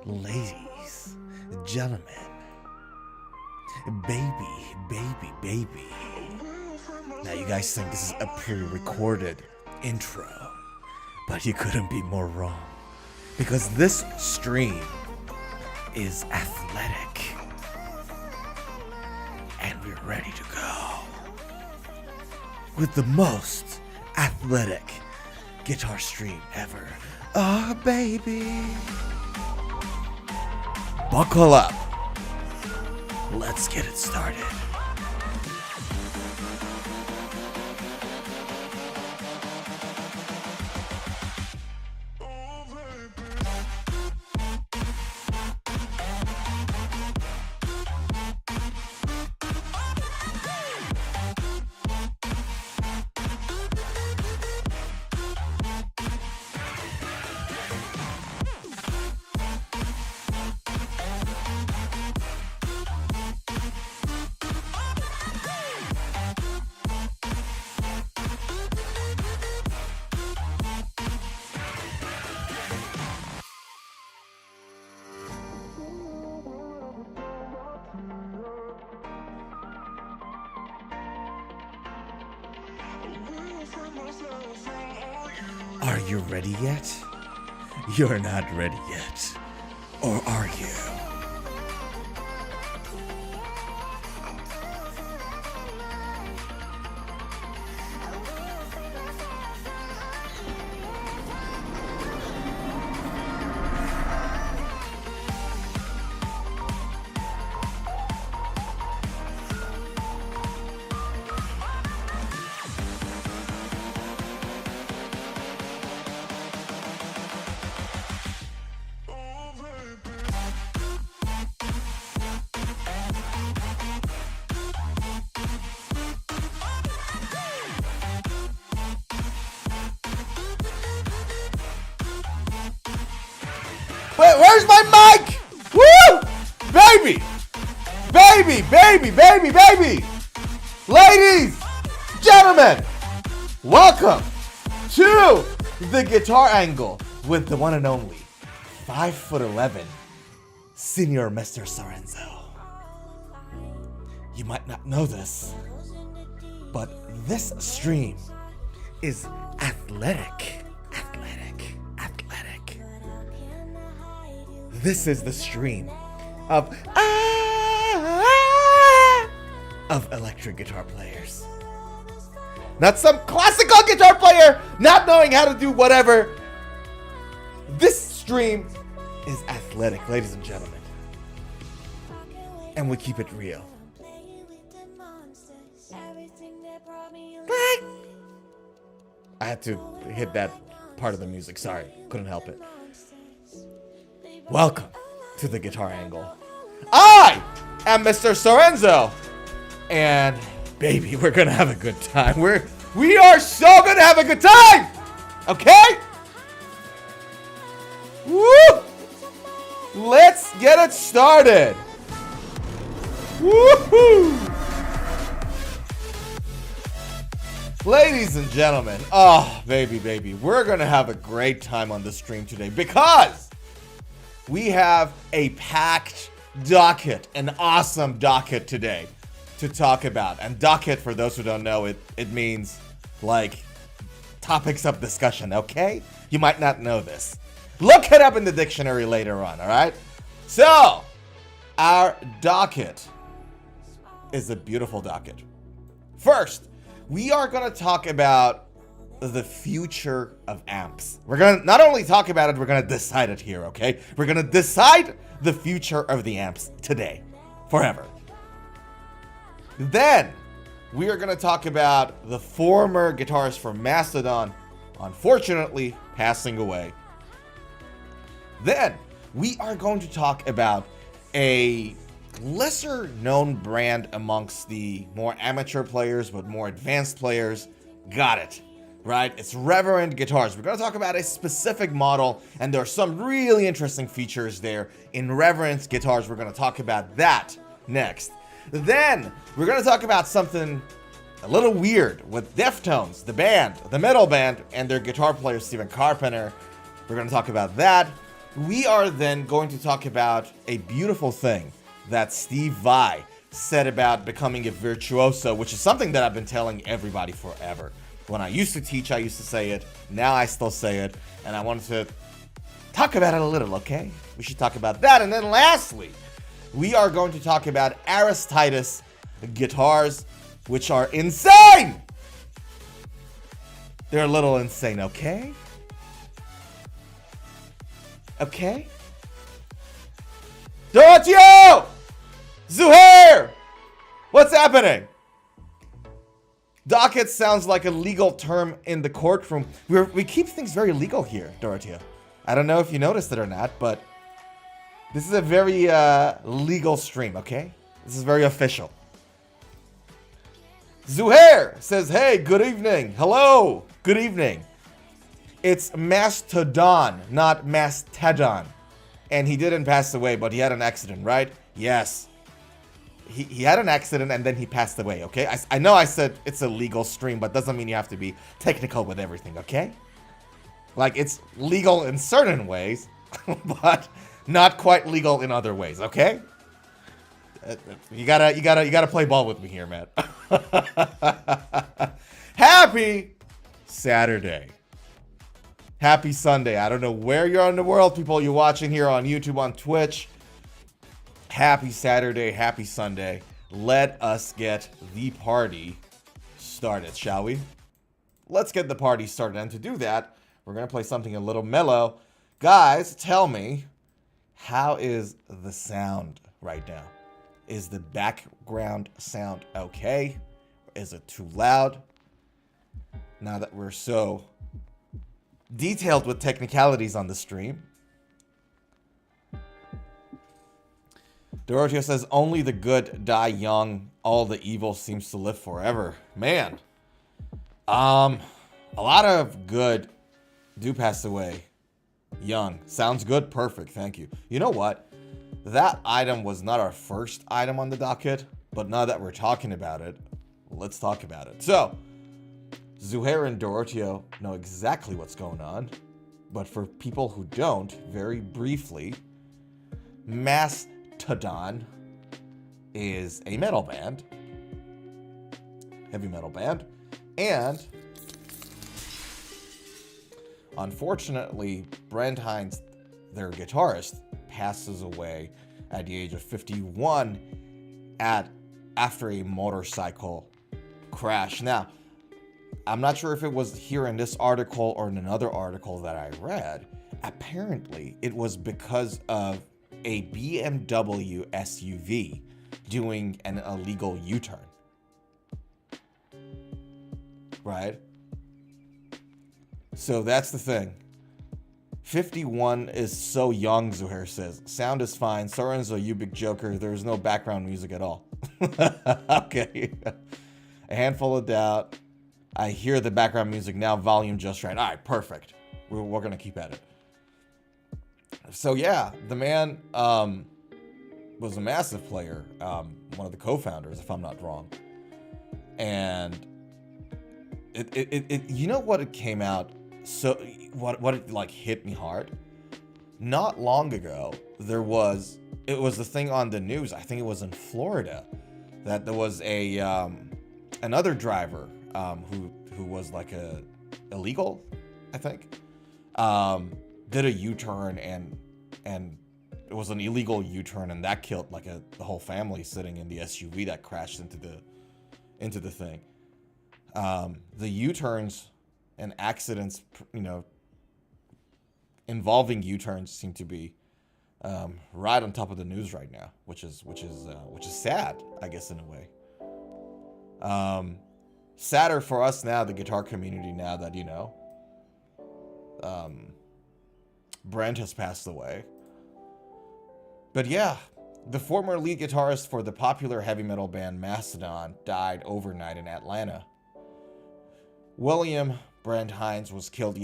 ladies, gentlemen, baby. Now you guys think this is a pre-recorded intro, but you couldn't be more wrong, because this stream is athletic, and we're ready to go with the most athletic guitar stream ever. Oh, baby. Buckle up. Let's get it started. Are you ready yet? You're not ready yet. Or are you? Wait, where's my mic? Woo! Baby! Ladies, gentlemen, welcome to the Guitar Angle with the one and only 5'11" Senior Mr. Sorenzo. You might not know this, but this stream is athletic. This is the stream of electric guitar players. Not some classical guitar player not knowing how to do whatever. This stream is athletic, ladies and gentlemen. And we keep it real. I had to hit that part of the music. Sorry, couldn't help it. Welcome to the Guitar Angle. I am Mr. Sorenzo, and baby, we're gonna have a good time. We are so gonna have a good time. Okay? Woo! Let's get it started. Woohoo! Ladies and gentlemen, oh baby, we're gonna have a great time on the stream today because we have a packed docket, an awesome docket today to talk about. And docket, for those who don't know, it means like topics of discussion, okay? You might not know this. Look it up in the dictionary later on, all right? So, our docket is a beautiful docket. First, we are going to talk about the future of amps. We're going to not only talk about it, we're going to decide it here, okay? We're going to decide the future of the amps today, forever. Then, we are going to talk about the former guitarist from Mastodon, unfortunately passing away. Then, we are going to talk about a lesser known brand amongst the more amateur players, but more advanced players. Got it. Right? It's Reverend Guitars. We're going to talk about a specific model, and there are some really interesting features there in Reverend Guitars. We're going to talk about that next. Then, we're going to talk about something a little weird with Deftones, the band, the metal band, and their guitar player, Carpenter. We're going to talk about that. We are then going to talk about a beautiful thing that Steve Vai said about becoming a virtuoso, which is something that I've been telling everybody forever. When I used to teach, I used to say it. Now I still say it. And I wanted to talk about it a little, okay? We should talk about that. And then lastly, we are going to talk about Aristides guitars, which are insane! They're a little insane, okay? Okay? Dorotio! Zuhair! What's happening? Docket sounds like a legal term in the courtroom. We keep things very legal here, Dorothea. I don't know if you noticed it or not, but this is a very legal stream, okay? This is very official. Zuhair says, hey, good evening. Hello, good evening. It's Mastodon, not Mastadon. And he didn't pass away, but he had an accident, right? Yes. He had an accident and then he passed away, okay? I know I said it's a legal stream, but doesn't mean you have to be technical with everything, okay? Like, it's legal in certain ways, but not quite legal in other ways, okay? You gotta play ball with me here, man. Happy Saturday. Happy Sunday. I don't know where you're in the world, people you're watching here on YouTube, on Twitch. Happy Saturday, happy Sunday. Let us get the party started, shall we? Let's get the party started. And to do that, we're going to play something a little mellow. Guys, tell me, how is the sound right now? Is the background sound okay? Is it too loud? Now that we're so detailed with technicalities on the stream. Dorothea says, only the good die young, all the evil seems to live forever. Man, a lot of good do pass away young. Sounds good, perfect, thank you. You know what? That item was not our first item on the docket, but now that we're talking about it, let's talk about it. So, Zuhair and Dorothea know exactly what's going on, but for people who don't, very briefly, Mastadon is a metal band, heavy metal band, and unfortunately, Brent Hines, their guitarist, passes away at the age of 51 after a motorcycle crash. Now, I'm not sure if it was here in this article or in another article that I read. Apparently, it was because of a BMW SUV doing an illegal U-turn. Right? So that's the thing. 51 is so young, Zuhair says. Sound is fine. Sorenzo, you big joker. There's no background music at all. Okay. A handful of doubt. I hear the background music now, volume just right. All right, perfect. We're going to keep at it. So yeah, the man was a massive player, one of the co-founders, if I'm not wrong. And it you know what, it came out, so what it like hit me hard? Not long ago, it was the thing on the news, I think it was in Florida, that there was a another driver who was like a illegal, I think, did a U-turn and it was an illegal U-turn, and that killed like the whole family sitting in the SUV that crashed into the thing. The U-turns and accidents, involving U-turns seem to be right on top of the news right now, which is sad, I guess, in a way. Sadder for us now, the guitar community, now that Brent has passed away. But yeah, the former lead guitarist for the popular heavy metal band Mastadon died overnight in Atlanta. William Brent Hines was killed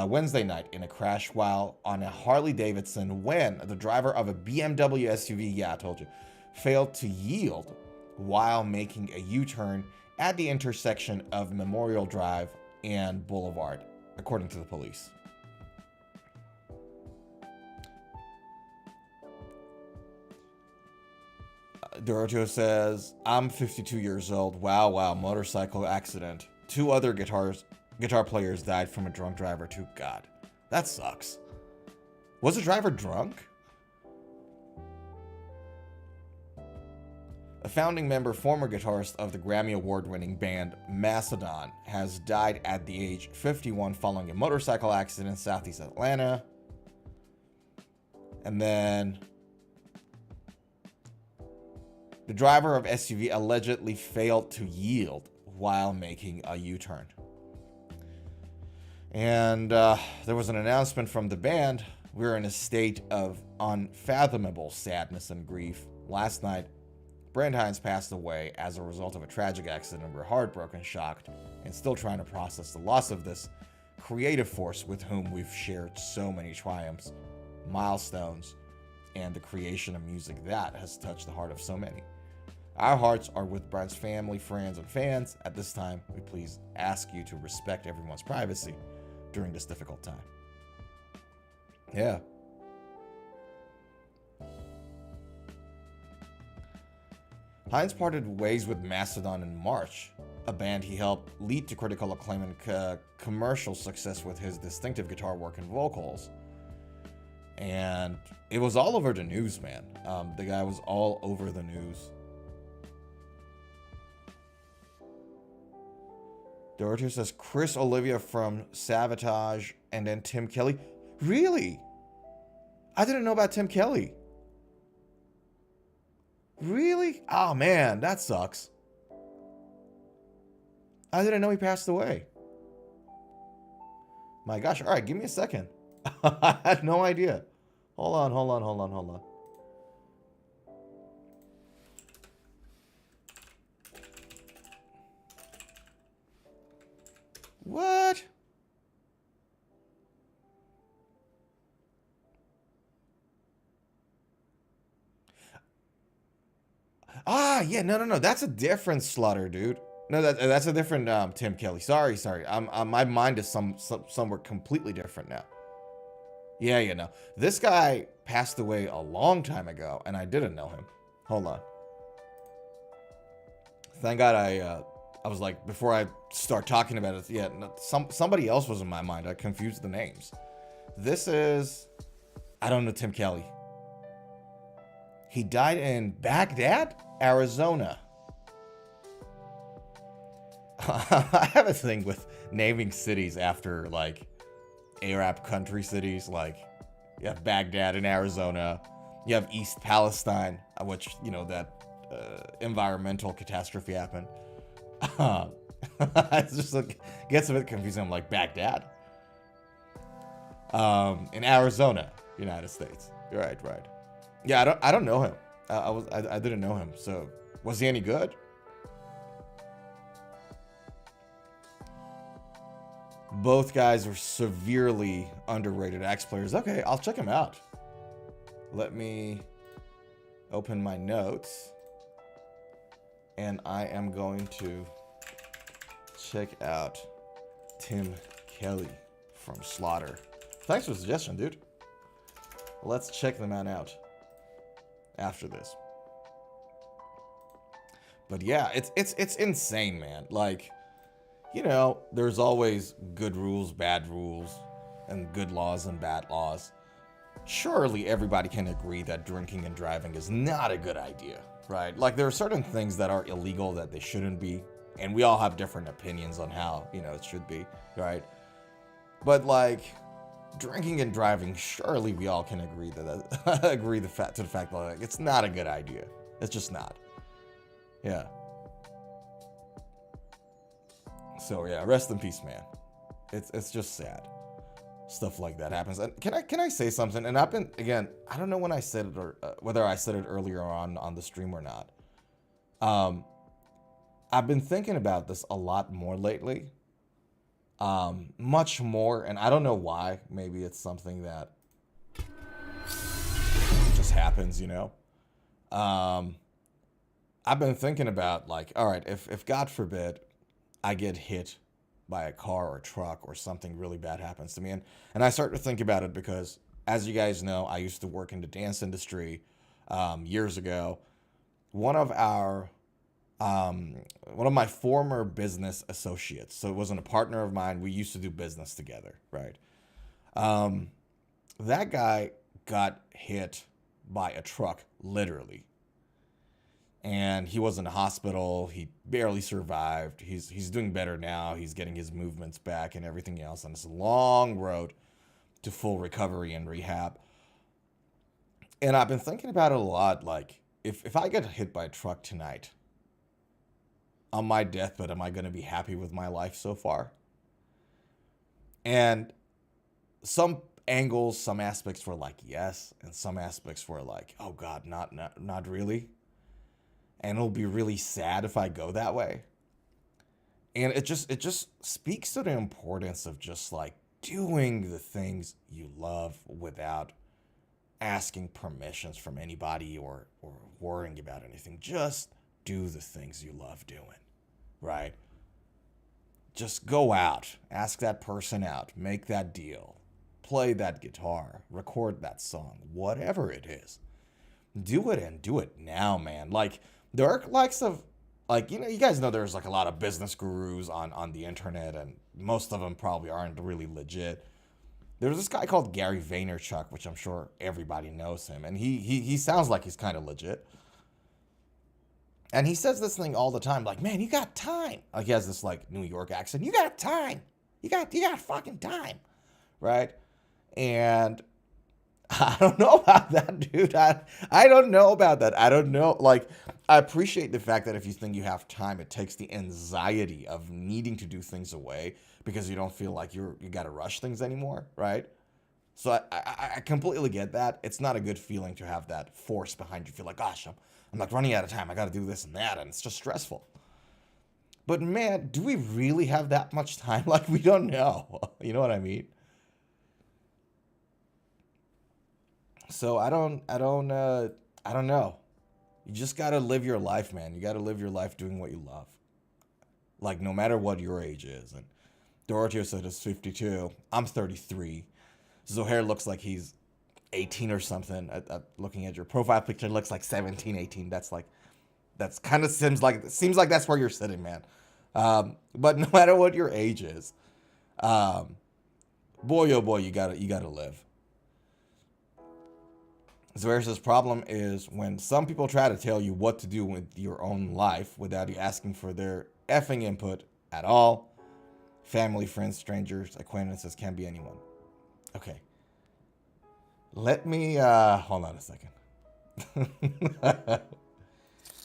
Wednesday night in a crash while on a Harley Davidson when the driver of a BMW SUV, yeah, I told you, failed to yield while making a U-turn at the intersection of Memorial Drive and Boulevard, according to the police. Doroteo says, I'm 52 years old. Wow, wow, motorcycle accident. 2 other guitar players died from a drunk driver too. God, that sucks. Was the driver drunk? A founding member, former guitarist of the Grammy Award-winning band Mastadon, has died at the age 51 following a motorcycle accident in southeast Atlanta. And then the driver of SUV allegedly failed to yield while making a U-turn. And there was an announcement from the band. We're in a state of unfathomable sadness and grief. Last night, Brent Hines passed away as a result of a tragic accident. We're heartbroken, shocked, and still trying to process the loss of this creative force with whom we've shared so many triumphs, milestones, and the creation of music that has touched the heart of so many. Our hearts are with Brent's family, friends, and fans. At this time, we please ask you to respect everyone's privacy during this difficult time. Yeah. Hines parted ways with Mastodon in March, a band he helped lead to critical acclaim and commercial success with his distinctive guitar work and vocals. And it was all over the news, man. The guy was all over the news. Dorothy says Chris Olivia from Sabotage and then Tim Kelly. Really? I didn't know about Tim Kelly. Really? Oh man, that sucks. I didn't know he passed away. My gosh. All right, give me a second. I had no idea. Hold on. What? Ah, yeah, no. That's a different Slaughter, dude. No, that's a different Tim Kelly. Sorry. My mind is somewhere completely different now. Yeah, no. This guy passed away a long time ago, and I didn't know him. Hold on. Thank God I was like, before I start talking about it, yeah, no, somebody else was in my mind. I confused the names. This is, I don't know Tim Kelly. He died in Baghdad, Arizona. I have a thing with naming cities after, like, Arab country cities. Like, you have Baghdad in Arizona. You have East Palestine, which, you know, that environmental catastrophe happened. It's just like, gets a bit confusing. I'm like, Baghdad? In Arizona, United States. Right. Yeah, I don't know him. I didn't know him. So, was he any good? Both guys are severely underrated axe players. Okay, I'll check him out. Let me open my notes. And I am going to check out Tim Kelly from Slaughter. Thanks for the suggestion, dude. Let's check the man out after this. But yeah, it's insane, man. Like, you know, there's always good rules, bad rules, and good laws and bad laws. Surely everybody can agree that drinking and driving is not a good idea, right? Like, there are certain things that are illegal that they shouldn't be, and we all have different opinions on how, you know, it should be, right? But like, drinking and driving, surely we all can agree that agree to the fact that, like, it's not a good idea. It's just not. Yeah. So yeah, rest in peace, man. It's just sad. Stuff like that happens. And can I say something? And I've been, again, I don't know when I said it, or whether I said it earlier on the stream or not. I've been thinking about this a lot more lately. Much more, and I don't know why. Maybe it's something that just happens, you know. I've been thinking about, like, all right, if God forbid I get hit by a car or a truck or something really bad happens to me, and I start to think about it because, as you guys know, I used to work in the dance industry years ago, one of our one of my former business associates. So it wasn't a partner of mine. We used to do business together, right? That guy got hit by a truck, literally. And he was in the hospital. He barely survived. He's doing better now. He's getting his movements back and everything else. And it's a long road to full recovery and rehab. And I've been thinking about it a lot. Like, if I get hit by a truck tonight, on my deathbed, am I going to be happy with my life so far? And some angles, some aspects were like, yes. And some aspects were like, oh God, not really. And it'll be really sad if I go that way. And it just speaks to the importance of just like doing the things you love without asking permissions from anybody or worrying about anything. Just do the things you love doing, right? Just go out, ask that person out, make that deal, play that guitar, record that song, whatever it is. Do it and do it now, man. Like, there are likes of, like, you know, you guys know there's like a lot of business gurus on the internet, and most of them probably aren't really legit. There's this guy called Gary Vaynerchuk, which I'm sure everybody knows him, and he sounds like he's kind of legit. And he says this thing all the time, like, man, you got time. Like, he has this like New York accent. You got time. You got fucking time, right? And I don't know about that, dude. I don't know about that. I don't know. Like, I appreciate the fact that if you think you have time, it takes the anxiety of needing to do things away because you don't feel like you got to rush things anymore, right? So I completely get that. It's not a good feeling to have that force behind you. Feel like, gosh, I'm like running out of time. I got to do this and that, and it's just stressful. But man, do we really have that much time? Like, we don't know. You know what I mean? So I don't know. You just got to live your life, man. You got to live your life doing what you love. Like, no matter what your age is. And Dorothy said it's 52. I'm 33. Zohair looks like he's 18 or something. Looking at your profile picture, it looks like 17, 18. That's kind of seems like that's where you're sitting, man. But no matter what your age is, boy, oh boy, you gotta live. Zohair's problem is when some people try to tell you what to do with your own life without you asking for their effing input at all. Family, friends, strangers, acquaintances, can be anyone. Okay. Let me hold on a second.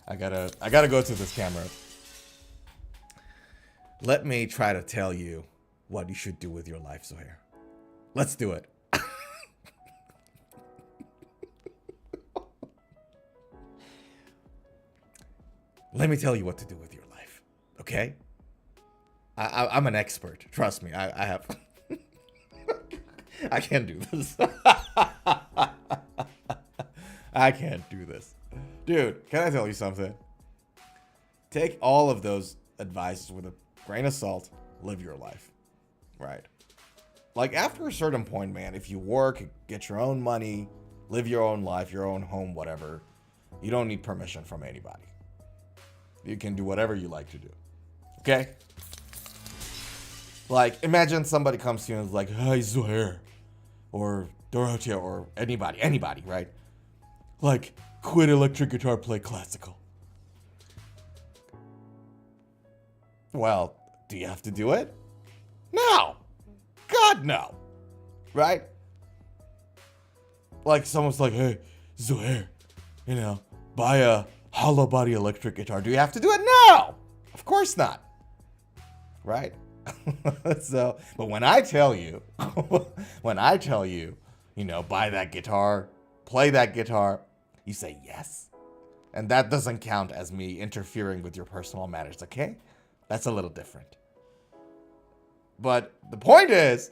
I gotta go to this camera. Let me try to tell you what you should do with your life, Zohair. Let's do it. Let me tell you what to do with your life, okay? I'm an expert. Trust me, I have... I can't do this. I can't do this. Dude, can I tell you something? Take all of those advices with a grain of salt. Live your life, right? Like, after a certain point, man, if you work, get your own money, live your own life, your own home, whatever, you don't need permission from anybody. You can do whatever you like to do. Okay? Like, imagine somebody comes to you and is like, hey, Zohair, or Dorothea, or anybody, right? Like, quit electric guitar, play classical. Well, do you have to do it? No. God, no. Right? Like, someone's like, hey, Zohair, buy a hollow body electric guitar. Do you have to do it? No. Of course not. Right? So, but when I tell you, buy that guitar, play that guitar, you say yes. And that doesn't count as me interfering with your personal matters, okay? That's a little different. But the point is,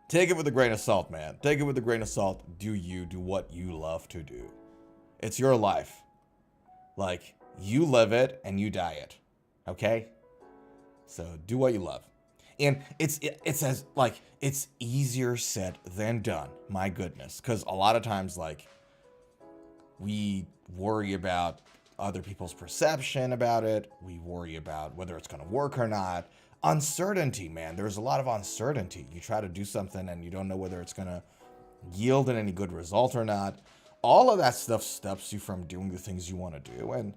take it with a grain of salt, man. Take it with a grain of salt. Do what you love to do. It's your life. Like, you live it and you die it. Okay? So do what you love. And it's easier said than done. My goodness. Because a lot of times, like, We worry about other people's perception about it. We worry about whether it's going to work or not. Uncertainty, man. There's a lot of uncertainty. You try to do something and you don't know whether it's going to yield in any good result or not. All of that stuff stops you from doing the things you want to do. And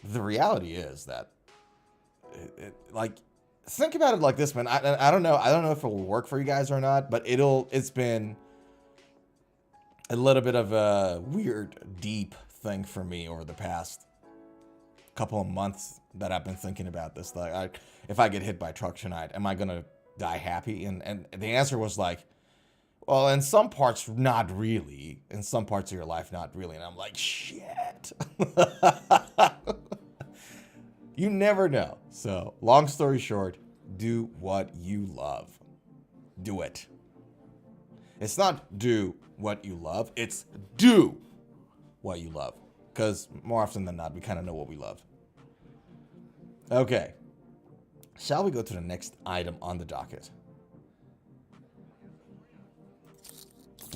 the reality is that, like, think about it like this, man. I don't know. I don't know if it will work for you guys or not, but it's been a little bit of a weird, deep thing for me over the past couple of months that I've been thinking about this. Like, if I get hit by a truck tonight, am I going to die happy? And the answer was like, well, in some parts, not really. In some parts of your life, not really. And I'm like, shit. You never know. So, long story short, do what you love. Do it. It's not do what you love. It's do what you love. Because more often than not, we kind of know what we love. Okay. Shall we go to the next item on the docket?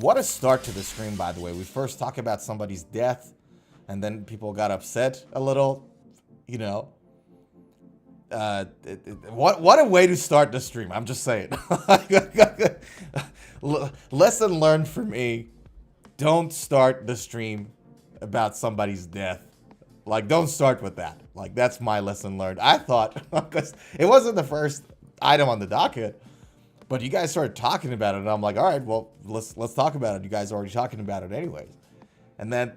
What a start to the stream, by the way. We first talk about somebody's death, and then people got upset a little, you know. What a way to start the stream. I'm just saying. Lesson learned for me. Don't start the stream about somebody's death. Like, don't start with that. Like, that's my lesson learned. I thought, because it wasn't the first item on the docket, but you guys started talking about it, and I'm like, all right, well, let's talk about it. You guys are already talking about it anyways. And then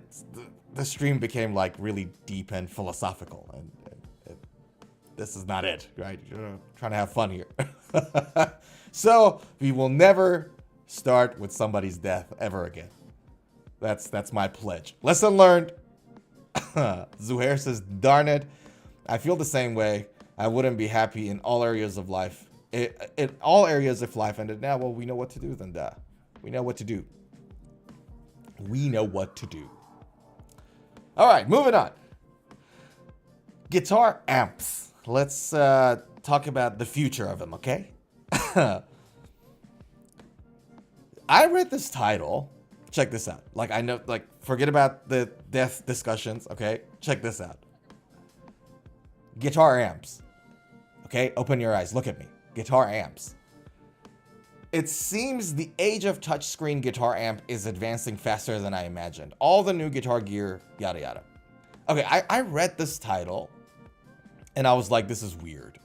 the stream became like really deep and philosophical, and this is not it, right? You're trying to have fun here. So we will never start with somebody's death ever again. That's my pledge. Lesson learned. Zuhair says, darn it. I feel the same way. I wouldn't be happy in all areas of life. In all areas of life ended now. Well, we know what to do then. We know what to do. We know what to do. All right, moving on. Guitar amps. Let's talk about the future of them, okay? I read this title. Check this out. Like, I know, like, forget about the death discussions, okay? Check this out. Guitar amps. Okay, open your eyes. Look at me. Guitar amps. It seems the age of touchscreen guitar amp is advancing faster than I imagined. All the new guitar gear, yada yada. Okay, I read this title, and I was like, this is weird.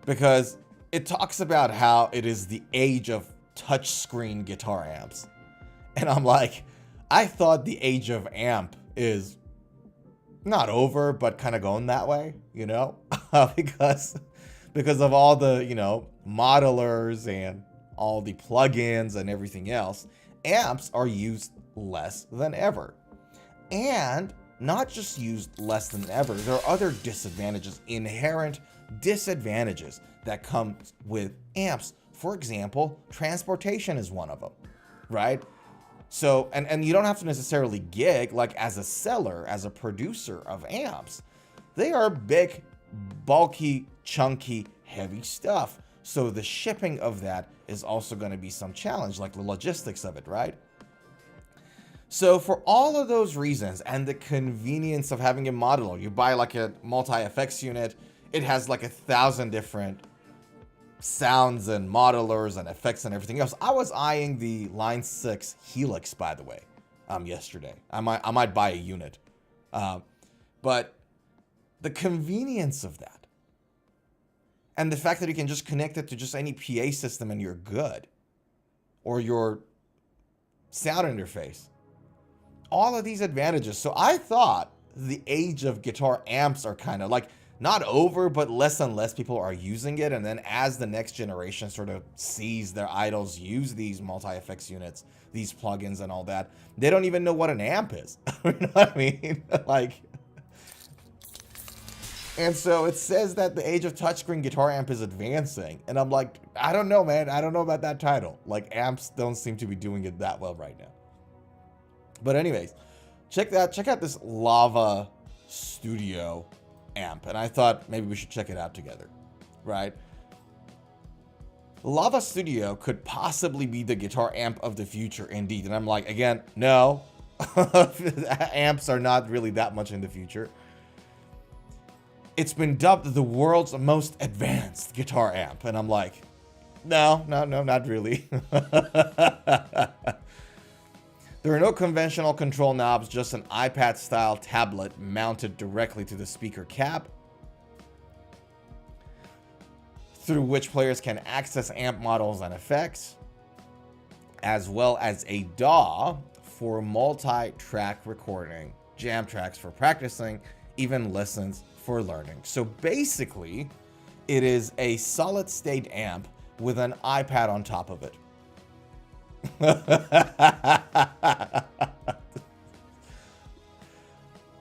Because it talks about how it is the age of touchscreen guitar amps. And I'm like, I thought the age of amp is not over, but kind of going that way, you know? because of all the, you know, modelers and all the plugins and everything else, amps are used less than ever. And not just used less than ever, there are other disadvantages, inherent disadvantages that come with amps. For example, transportation is one of them, right? So, and you don't have to necessarily gig, like as a seller, as a producer of amps. They are big, bulky, chunky, heavy stuff. So the shipping of that is also going to be some challenge, like the logistics of it, right? So for all of those reasons and the convenience of having a modular, you buy like a multi-effects unit, it has like 1,000 different sounds and modelers and effects and everything else. I was eyeing the Line 6 Helix, by the way, yesterday. I might buy a unit. But the convenience of that and the fact that you can just connect it to just any PA system and you're good, or your sound interface, all of these advantages. So I thought the age of guitar amps are kind of like not over, but less and less people are using it. And then as the next generation sort of sees their idols use these multi-effects units, these plugins and all that, they don't even know what an amp is. You know what I mean? Like, and so it says that the age of touchscreen guitar amp is advancing. And I'm like, I don't know, man. I don't know about that title. Like, amps don't seem to be doing it that well right now. But anyways, check out this Lava Studio amp. And I thought maybe we should check it out together, right? Lava Studio could possibly be the guitar amp of the future indeed. And I'm like, again, no, Amps are not really that much in the future. It's been dubbed the world's most advanced guitar amp. And I'm like, no, not really. There are no conventional control knobs, just an iPad-style tablet mounted directly to the speaker cap, through which players can access amp models and effects, as well as a DAW for multi-track recording, jam tracks for practicing, even lessons for learning. So basically, it is a solid-state amp with an iPad on top of it.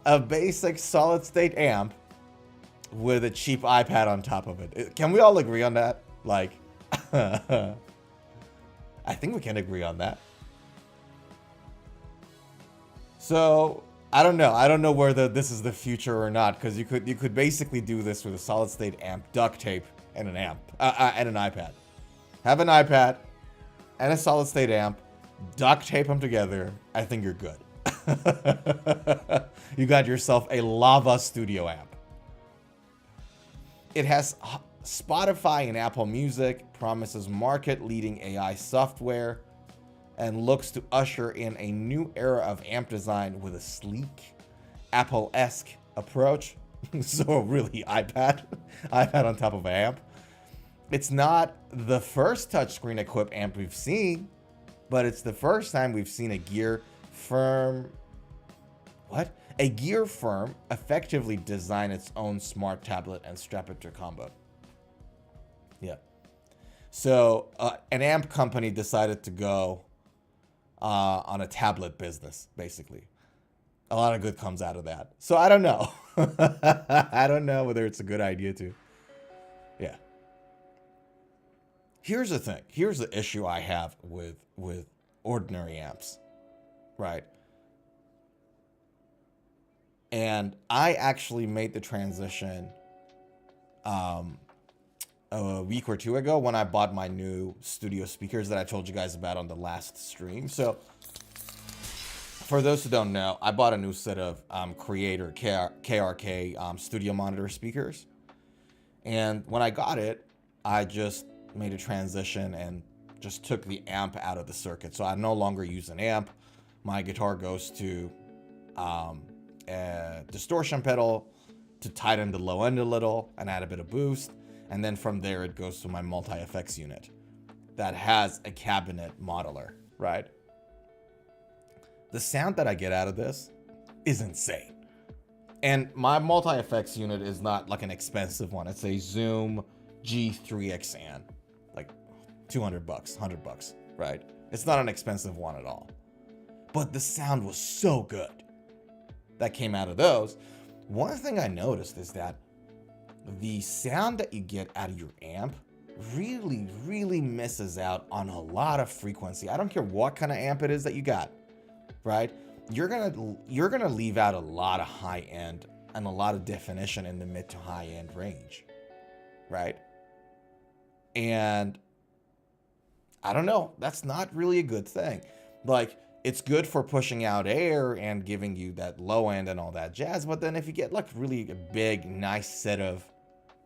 A basic solid-state amp with a cheap iPad on top of it. Can we all agree on that? Like, I think we can agree on that. So I don't know. I don't know whether this is the future or not, because you could basically do this with a solid-state amp, duct tape, and an amp and an iPad. Have an iPad and a solid-state amp, duct tape them together. I think you're good. You got yourself a lava studio amp. It has Spotify and Apple Music, promises market-leading AI software, and looks to usher in a new era of amp design with a sleek, Apple-esque approach. So really, iPad on top of an amp. It's not the first touchscreen equipped amp we've seen, but it's the first time we've seen a gear firm effectively design its own smart tablet and strap it to a combo. Yeah. So an amp company decided to go on a tablet business, basically. A lot of good comes out of that. So I don't know. I don't know whether it's a good idea to. Yeah. Here's the thing. Here's the issue I have with ordinary amps, right? And I actually made the transition a week or two ago when I bought my new studio speakers that I told you guys about on the last stream. So for those who don't know, I bought a new set of Creator KRK studio monitor speakers. And when I got it, I just made a transition and just took the amp out of the circuit. So I no longer use an amp. My guitar goes to a distortion pedal to tighten the low end a little and add a bit of boost. And then from there, it goes to my multi-effects unit that has a cabinet modeler, right? The sound that I get out of this is insane. And my multi-effects unit is not like an expensive one. It's a Zoom G3XN, like $200, $100, right? It's not an expensive one at all. But the sound was so good that came out of those. One thing I noticed is that the sound that you get out of your amp really misses out on a lot of frequency. I don't care what kind of amp it is that you got, right? You're gonna leave out a lot of high end and a lot of definition in the mid to high end range, right? And I don't know, that's not really a good thing. Like, it's good for pushing out air and giving you that low end and all that jazz, but then if you get like really a big, nice set of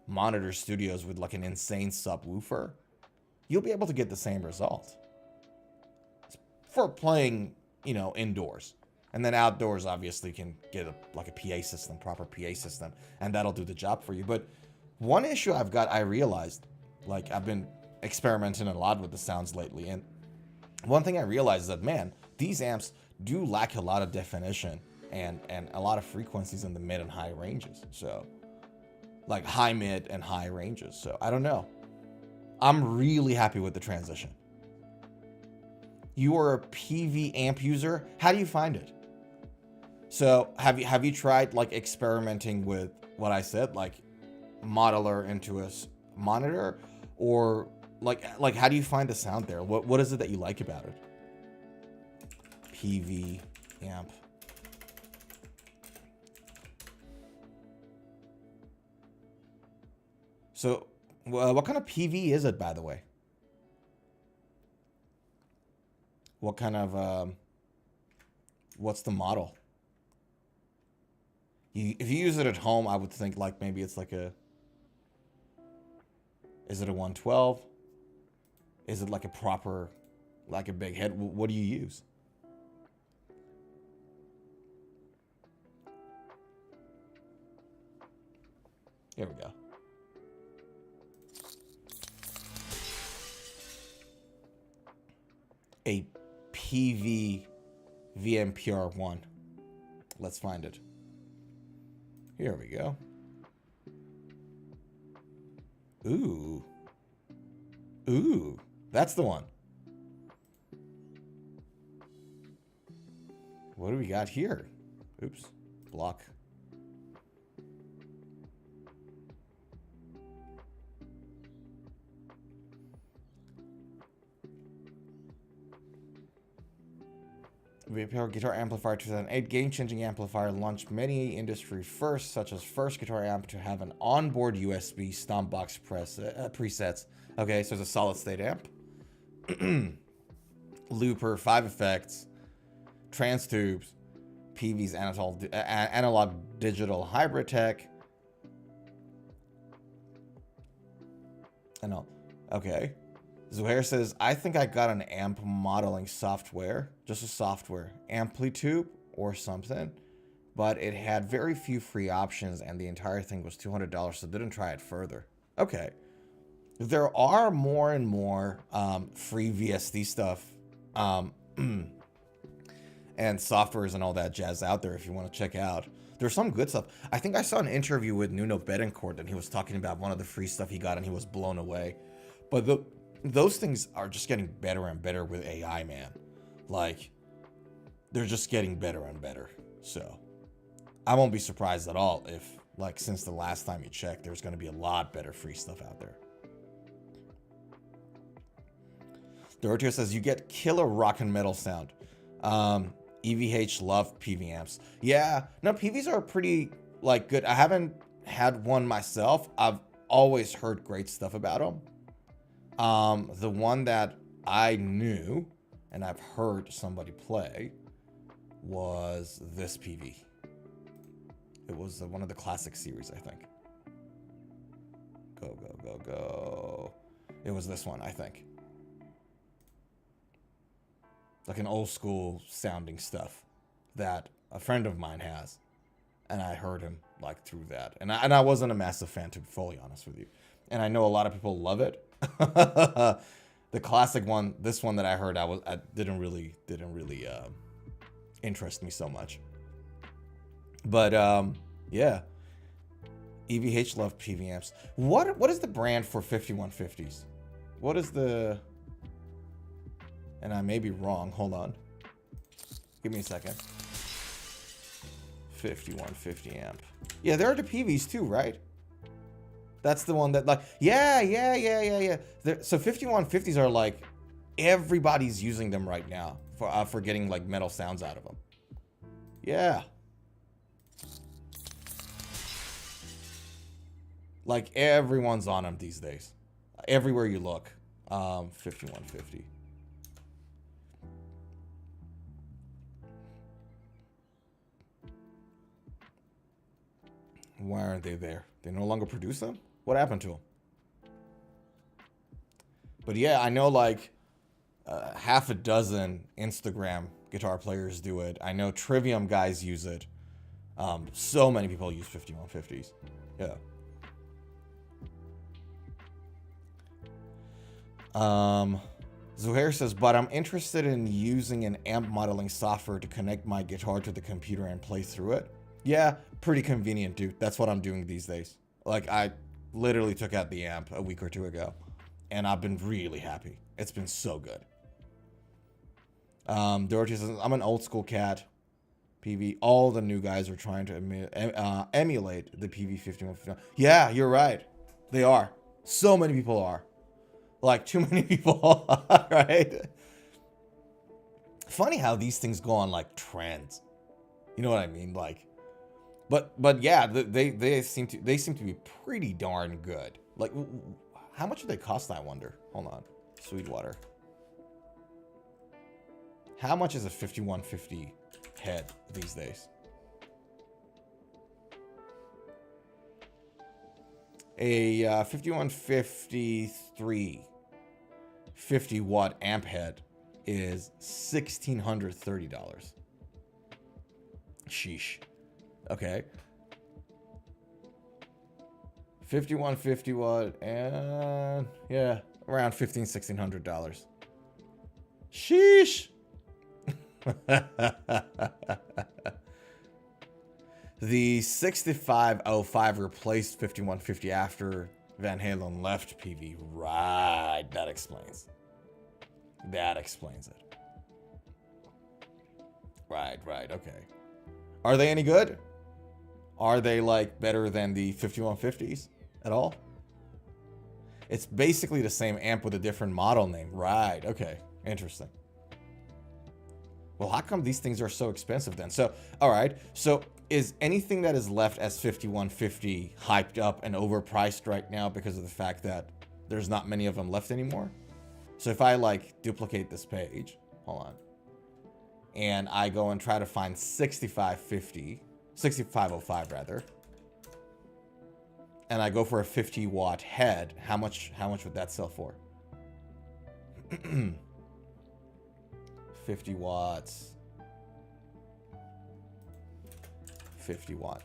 monitor studios with like an insane subwoofer, you'll be able to get the same result for playing, you know, indoors. And then outdoors, obviously, can get like a PA system, proper PA system, and that'll do the job for you. But one issue I realized, like I've been experimenting a lot with the sounds lately, and one thing I realized is that, man, these amps do lack a lot of definition and a lot of frequencies in the mid and high ranges. So like high, mid, and high ranges. So I don't know. I'm really happy with the transition. You are a Peavy amp user. How do you find it? So have you tried like experimenting with what I said, like modeler into a monitor, or like how do you find the sound there? What is it that you like about it? Peavy amp. So, what kind of PV is it, by the way? What kind of What's the model? If you use it at home, I would think like maybe it's like a... Is it a 112? Is it like a proper, like a big head? What do you use? Here we go. A Peavy VMPR1. Let's find it. Here we go. Ooh. Ooh. That's the one. What do we got here? Oops. Block. VPR Guitar Amplifier 2008 game-changing amplifier launched many industry firsts, such as first guitar amp to have an onboard USB stomp box presets. Okay, so it's a solid-state amp. Looper, 5 effects, trans tubes, Peavy's analog digital hybrid tech. I know. Okay. Zuhair says, I think I got an amp modeling software, just a software, Amplitude or something, but it had very few free options and the entire thing was $200, so didn't try it further. Okay. There are more and more free VST stuff and softwares and all that jazz out there if you want to check out. There's some good stuff. I think I saw an interview with Nuno Betancourt and he was talking about one of the free stuff he got and he was blown away. But those things are just getting better and better with AI, man. Like, they're just getting better and better. So, I won't be surprised at all if, like, since the last time you checked, there's going to be a lot better free stuff out there. Doroteo says, you get killer rock and metal sound. EVH love Peavy amps. Yeah, no, Peavy's are pretty, like, good. I haven't had one myself. I've always heard great stuff about them. The one that I knew and I've heard somebody play was this Peavy. It was one of the classic series, I think. Go, go, go, go. It was this one, I think. Like an old school sounding stuff that a friend of mine has. And I heard him like through that. And I wasn't a massive fan, to be fully honest with you. And I know a lot of people love it. The classic one, this one that I heard, I didn't really interest me so much. But yeah, EVH love Peavy amps. What is the brand for 5150s? What is the? And I may be wrong. Hold on. Give me a second. 5150 amp. Yeah, there are the Peavys too, right? That's the one that, like, yeah. So 5150s are like, everybody's using them right now for getting like metal sounds out of them. Yeah. Like everyone's on them these days. Everywhere you look. 5150. Why aren't they there? They no longer produce them? What happened to them? But yeah, I know like half a dozen Instagram guitar players do it. I know Trivium guys use it. So many people use 5150s. Yeah. Zuhair says, but I'm interested in using an amp modeling software to connect my guitar to the computer and play through it. Yeah, pretty convenient, dude. That's what I'm doing these days. Like, I literally took out the amp a week or two ago, and I've been really happy. It's been so good. Dorothy says, I'm an old school cat. Peavy. All the new guys are trying to emulate the Peavy 5159. Yeah, you're right. They are. So many people are. Like, too many people are, right? Funny how these things go on, like, trends. You know what I mean? Like, but yeah, they seem to be pretty darn good. Like, how much do they cost, I wonder? Hold on. Sweetwater. How much is a 5150 head these days. A 5153 50 watt amp head is $1,630. Sheesh. Okay. 5150 watt and yeah, around $1,500-$1,600. Sheesh. The 6505 replaced 5150 after Van Halen left Peavy. Right, that explains. That explains it. Right, okay. Are they any good? Are they like better than the 5150s at all? It's basically the same amp with a different model name. Right, okay. Interesting. Well, how come these things are so expensive then? So, all right. So, is anything that is left as 5150 hyped up and overpriced right now because of the fact that there's not many of them left anymore? So, if I like duplicate this page, hold on, and I go and try to find 6505 rather, and I go for a 50 watt head, how much would that sell for? 50 watts. 50 watt.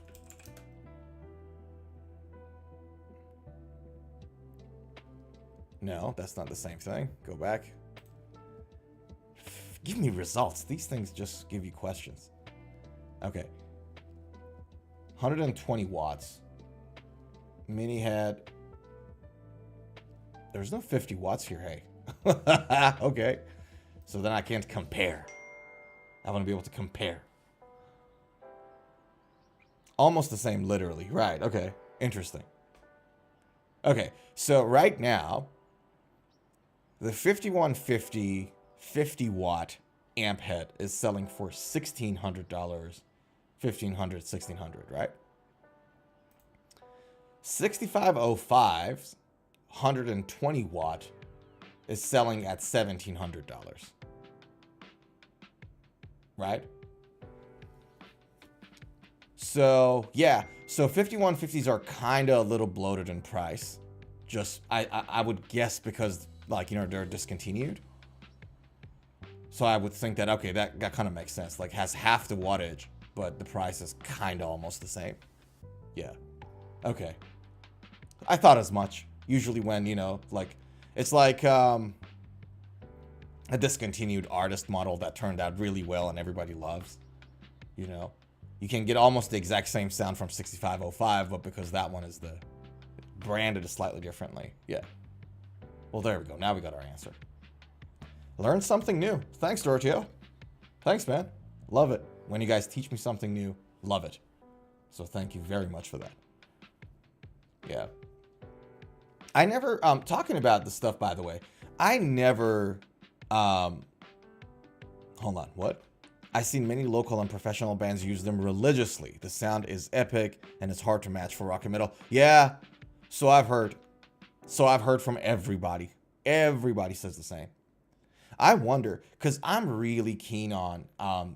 No, that's not the same thing. Go back. Give me results. These things just give you questions. Okay. 120 watts. Mini head. There's no 50 watts here, hey. Okay. So then I can't compare. I want to be able to compare. Almost the same, literally. Right, okay. Interesting. Okay, so right now, the 5150 50 watt amp head is selling for $1,600, $1,500, $1,600, right? 6505's 120 watt is selling at $1,700. Right? So, yeah. So 5150s are kind of a little bloated in price. Just, I would guess because, like, you know, they're discontinued. So I would think that, okay, that kind of makes sense. Like, has half the wattage, but the price is kind of almost the same. Yeah. Okay. I thought as much. Usually when, you know, like, it's like a discontinued artist model that turned out really well and everybody loves. You know, you can get almost the exact same sound from 6505, but because that one is the branded slightly differently. Yeah. Well, there we go. Now we got our answer. Learned something new. Thanks, Doroteo. Thanks, man. Love it. When you guys teach me something new, love it. So thank you very much for that. Yeah. I never, talking about this stuff, by the way, I never, hold on, what? I've seen many local and professional bands use them religiously. The sound is epic and it's hard to match for rock and metal. Yeah, so I've heard. So I've heard from everybody. Everybody says the same. I wonder, because I'm really keen on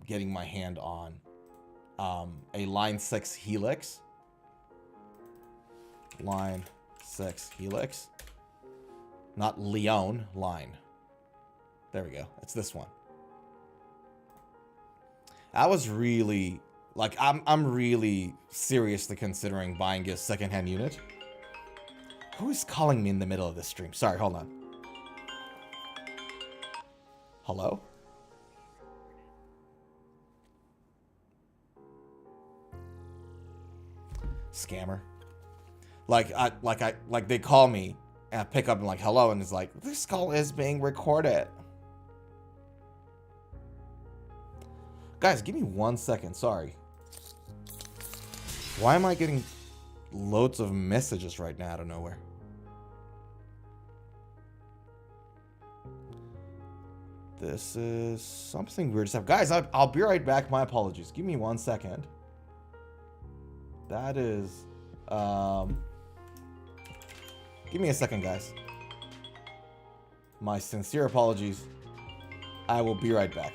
getting my hand on a Line 6 Helix. Line 6 Helix. Not Leon, Line. There we go. It's this one. I was really, like, I'm really seriously considering buying a secondhand unit. Who is calling me in the middle of this stream? Sorry, hold on. Hello? Scammer. Like they call me and I pick up and like, hello, and it's like, this call is being recorded. Guys, give me 1 second, sorry. Why am I getting loads of messages right now out of nowhere? This is something weird stuff. Guys, I'll be right back. My apologies. Give me 1 second. That is, give me a second, guys. My sincere apologies. I will be right back.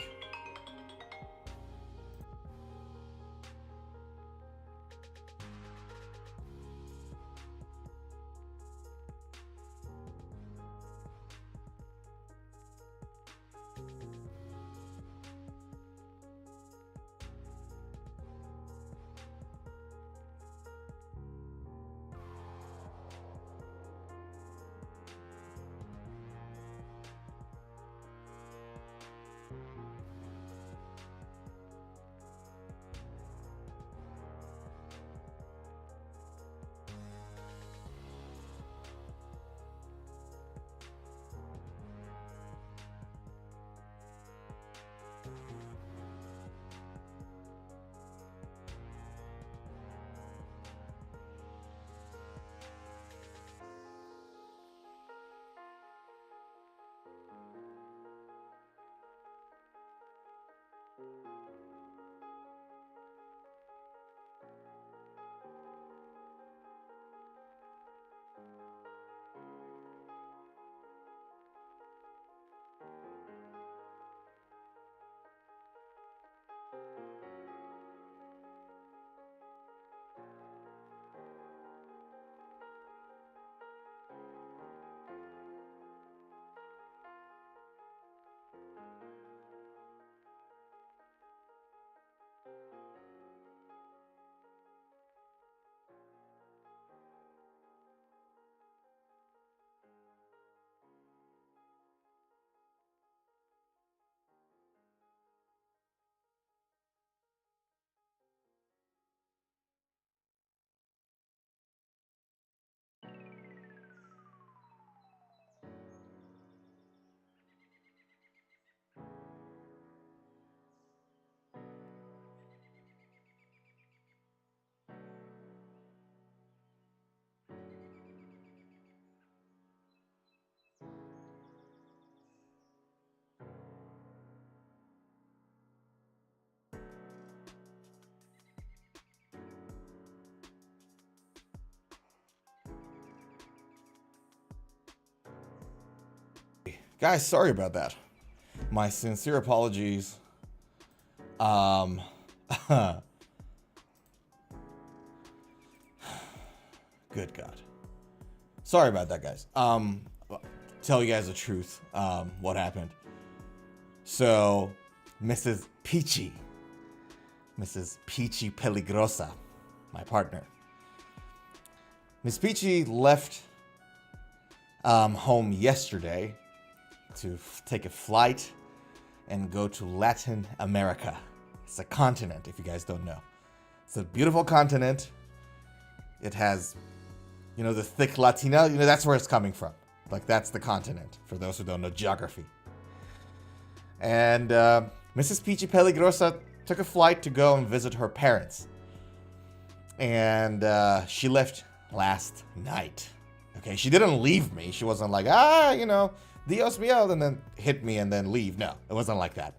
Guys, sorry about that. My sincere apologies. Good God. Sorry about that, guys. Tell you guys the truth. What happened. So, Mrs. Peachy Peligrosa, my partner. Miss Peachy left home yesterday to take a flight and go to Latin America. It's a continent, if you guys don't know. It's a beautiful continent. It has, you know, the thick Latina. You know, that's where it's coming from. Like, that's the continent, for those who don't know geography. And Mrs. Peachy Peligrosa took a flight to go and visit her parents. And she left last night. Okay, she didn't leave me. She wasn't like, you know, Dios mío, and then hit me and then leave. No, it wasn't like that.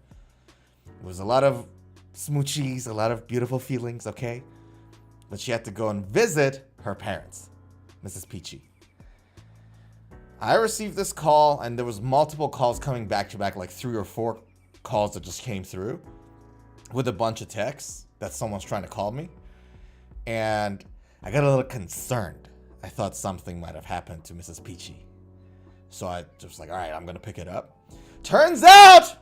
It was a lot of smoochies, a lot of beautiful feelings, okay? But she had to go and visit her parents, Mrs. Peachy. I received this call, and there was multiple calls coming back to back, like 3 or 4 calls that just came through with a bunch of texts that someone's trying to call me. And I got a little concerned. I thought something might have happened to Mrs. Peachy. So I just was like, all right, I'm going to pick it up. Turns out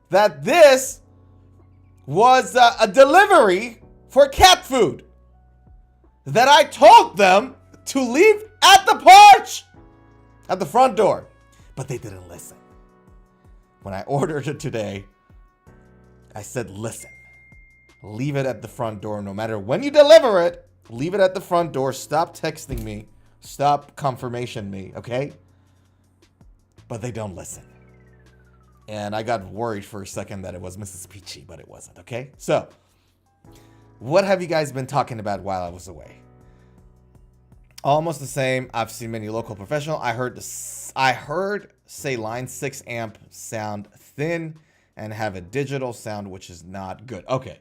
that this was a delivery for cat food that I told them to leave at the porch, at the front door. But they didn't listen. When I ordered it today, I said, listen, leave it at the front door. No matter when you deliver it, leave it at the front door. Stop texting me. Stop confirmation me, okay? But they don't listen. And I got worried for a second that it was Mrs. Peachy, but it wasn't, okay? So, what have you guys been talking about while I was away? Almost the same. I've seen many local professional. I heard say line 6 amp sound thin and have a digital sound, which is not good. Okay,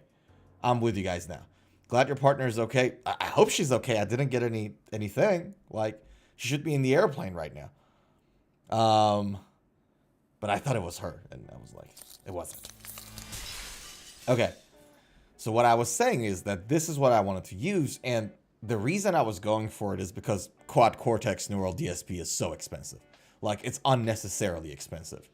I'm with you guys now. Glad your partner is okay. I hope she's okay. I didn't get anything. Like, she should be in the airplane right now. But I thought it was her, and I was like, it wasn't. Okay, so what I was saying is that this is what I wanted to use, and the reason I was going for it is because Quad Cortex Neural DSP is so expensive. Like, it's unnecessarily expensive.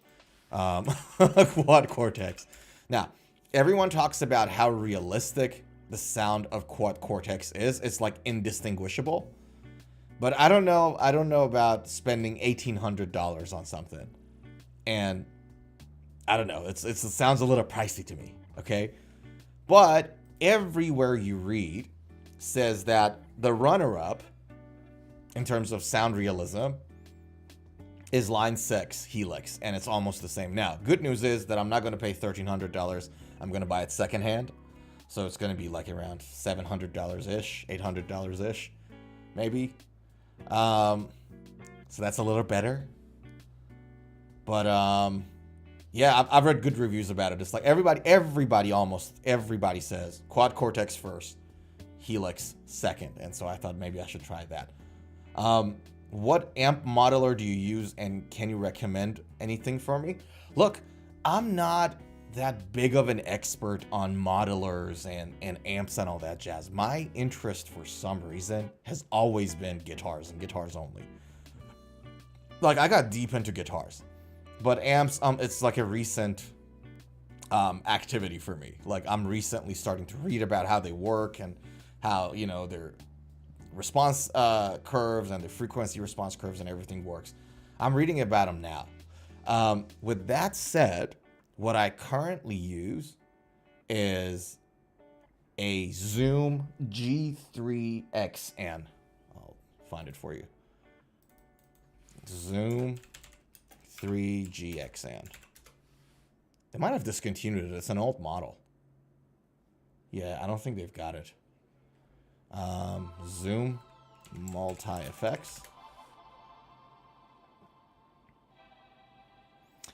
Quad Cortex. Now, everyone talks about how realistic the sound of Quad Cortex is. It's like indistinguishable. But I don't know about spending $1,800 on something. And I don't know. It sounds a little pricey to me, okay? But everywhere you read says that the runner-up in terms of sound realism is line 6 Helix, and it's almost the same. Now, good news is that I'm not going to pay $1,300. I'm going to buy it secondhand. So it's going to be like around $700-ish, $800-ish, maybe. So that's a little better. But yeah, I've read good reviews about it. It's like almost everybody says Quad Cortex first, Helix second. And so I thought maybe I should try that. What amp modeler do you use, and can you recommend anything for me? Look, I'm not that big of an expert on modelers and amps and all that jazz. My interest for some reason has always been guitars and guitars only. Like, I got deep into guitars, but amps, it's like a recent activity for me. Like, I'm recently starting to read about how they work and how, you know, their response curves and the frequency response curves and everything works. I'm reading about them now. With that said, what I currently use is a Zoom G3XN. I'll find it for you. Zoom 3GXN. They might have discontinued it. It's an old model. Yeah, I don't think they've got it. Zoom multi-effects.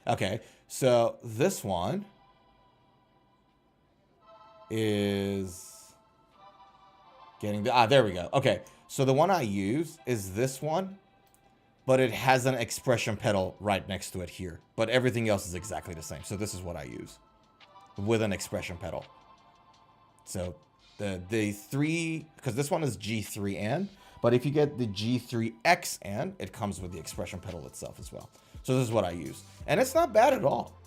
Okay, so this one is getting the, there we go. Okay, so the one I use is this one. but it has an expression pedal right next to it here. But everything else is exactly the same. So this is what I use with an expression pedal. So the 3, because this one is G3N, but if you get the G3XN, it comes with the expression pedal itself as well. So this is what I use. And it's not bad at all.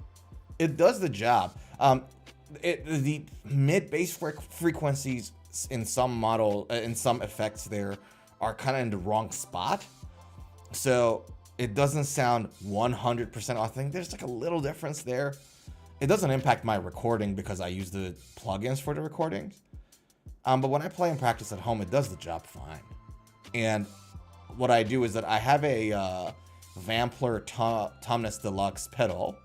It does the job. The mid bass frequencies in some in some effects there are kind of in the wrong spot. So it doesn't sound 100% authentic. There's like a little difference there. It doesn't impact my recording because I use the plugins for the recordings. But when I play and practice at home, it does the job fine. And what I do is that I have a Vampler Tumnus Deluxe pedal.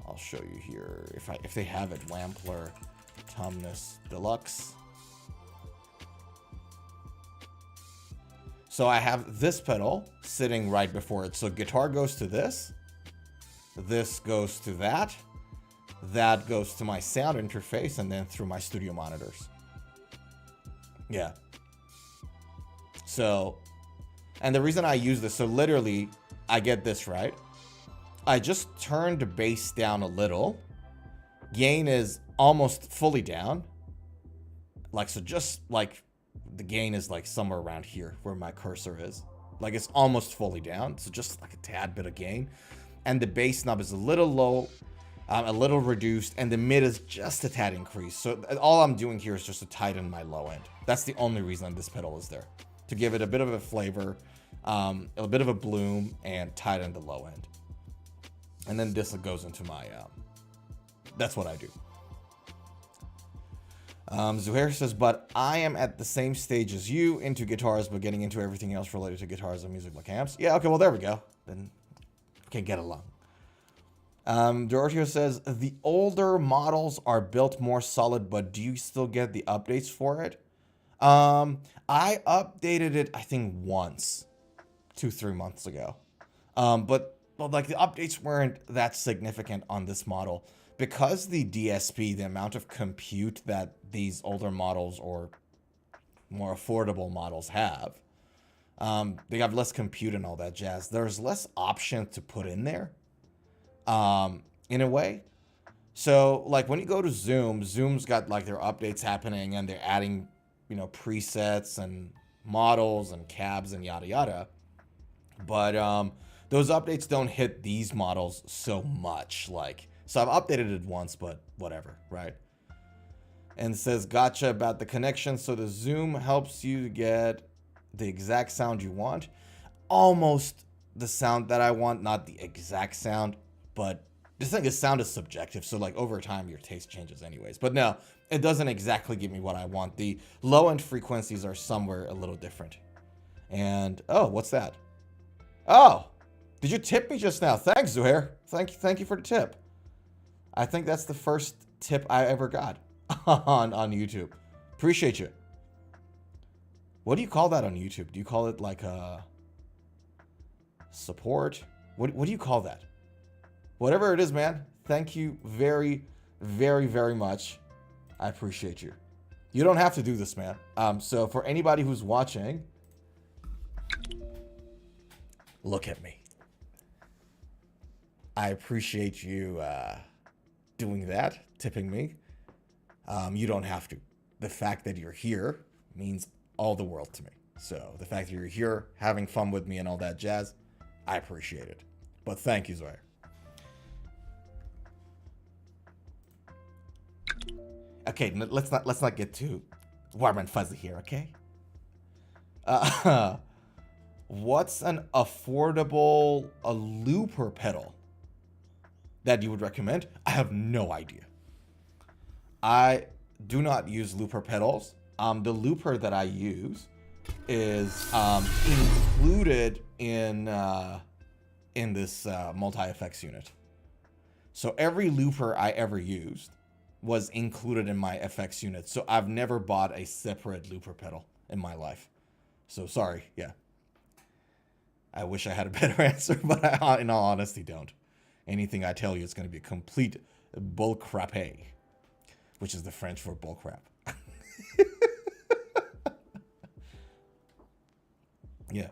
I'll show you here if they have it. Vampler Tumnus Deluxe. So I have this pedal sitting right before it. So guitar goes to this. This goes to that. That goes to my sound interface and then through my studio monitors. Yeah. So, and the reason I use this, so literally I get this right. I just turn the bass down a little. Gain is almost fully down. Like, so just like the gain is like somewhere around here where my cursor is. Like it's almost fully down. So just like a tad bit of gain. And the bass knob is a little low, a little reduced, and the mid is just a tad increased. So all I'm doing here is just to tighten my low end. That's the only reason this pedal is there. To give it a bit of a flavor, a bit of a bloom, and tighten the low end. And then this goes into my, that's what I do. Zuhair says, but I am at the same stage as you, into guitars, but getting into everything else related to guitars and music like amps. Yeah, okay, well, there we go. Then we can get along. Doroteo says, the older models are built more solid, but do you still get the updates for it? I updated it, I think, once, 2-3 months ago. But like the updates weren't that significant on this model. Because the DSP, the amount of compute that these older models or more affordable models have, they have less compute and all that jazz. There's less option to put in there, in a way. So like when you go to Zoom, Zoom's got like their updates happening and they're adding, you know, presets and models and cabs and yada yada. But those updates don't hit these models so much. Like, so I've updated it once, but whatever, right? And it says, gotcha about the connection. So the Zoom helps you get the exact sound you want. Almost the sound that I want, not the exact sound, but the thing is, sound is subjective. So like over time, your taste changes anyways. But no, it doesn't exactly give me what I want. The low end frequencies are somewhere a little different. And, oh, what's that? Oh, did you tip me just now? Thanks, Zuhair. Thank you for the tip. I think that's the first tip I ever got on YouTube. Appreciate you. What do you call that on YouTube? Do you call it like a support? What do you call that? Whatever it is, man. Thank you very, very, very much. I appreciate you. You don't have to do this, man. So for anybody who's watching, look at me. I appreciate you doing that, tipping me. You don't have to. The fact that you're here means all the world to me. So the fact that you're here having fun with me and all that jazz, I appreciate it. But thank you, Zoya. Okay, let's not get too warm and fuzzy here, okay? What's an affordable looper pedal that you would recommend? I have no idea. I do not use looper pedals. The looper that I use is included in this multi-effects unit. So every looper I ever used was included in my FX unit. So I've never bought a separate looper pedal in my life. So sorry, yeah. I wish I had a better answer, but I, in all honesty, don't. Anything I tell you is going to be a complete bull crapé, which is the French for bull crap. Yeah.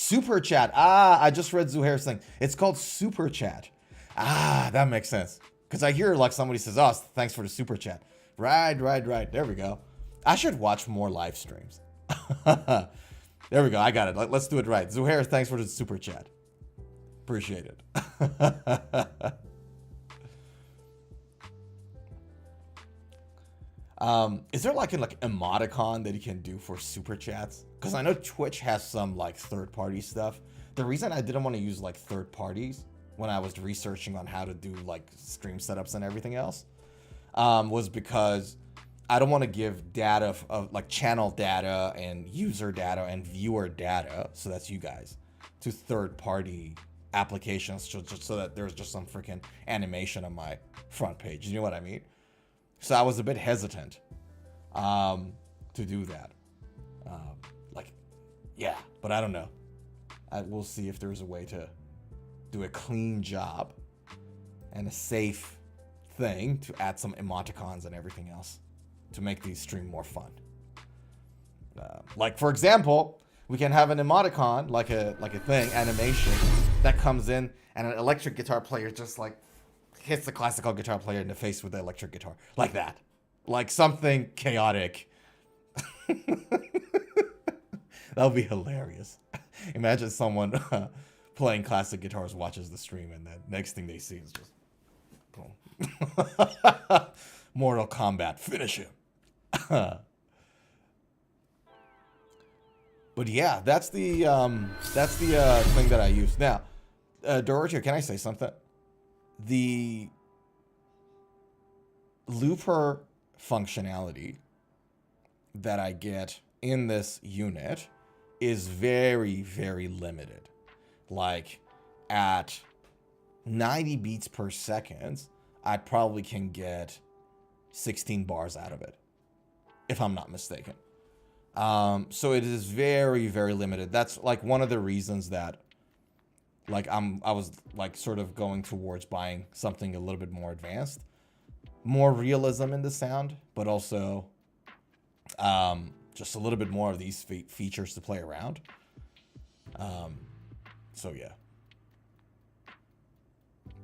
Super Chat. Ah, I just read Zuhair's thing. It's called Super Chat. Ah, that makes sense. Because I hear like somebody says, oh, thanks for the Super Chat. Right. There we go. I should watch more live streams. There we go. I got it. Let's do it right. Zuhair, thanks for the Super Chat. Appreciate it. Is there like an emoticon that you can do for super chats? Because I know Twitch has some like third-party stuff. The reason I didn't want to use like third parties when I was researching on how to do like stream setups and everything else was because I don't want to give data of like channel data and user data and viewer data, so that's you guys, to third-party applications just so that there's just some freaking animation on my front page. You know what I mean? So I was a bit hesitant to do that. Yeah, but I don't know. We'll see if there's a way to do a clean job and a safe thing to add some emoticons and everything else to make these stream more fun. Like, for example, we can have an emoticon, like a thing, animation, that comes in and an electric guitar player just like hits the classical guitar player in the face with the electric guitar. Like that. Like something chaotic. That would be hilarious. Imagine someone playing classic guitars watches the stream and the next thing they see is just boom. Mortal Kombat, finish him. But yeah, that's the thing that I use. Now, Dorothy, can I say something? The looper functionality that I get in this unit is very, very limited. Like at 90 beats per second, I probably can get 16 bars out of it, if I'm not mistaken. So it is very, very limited. That's like one of the reasons that like I was like sort of going towards buying something a little bit more advanced, more realism in the sound, but also just a little bit more of these features to play around. So yeah.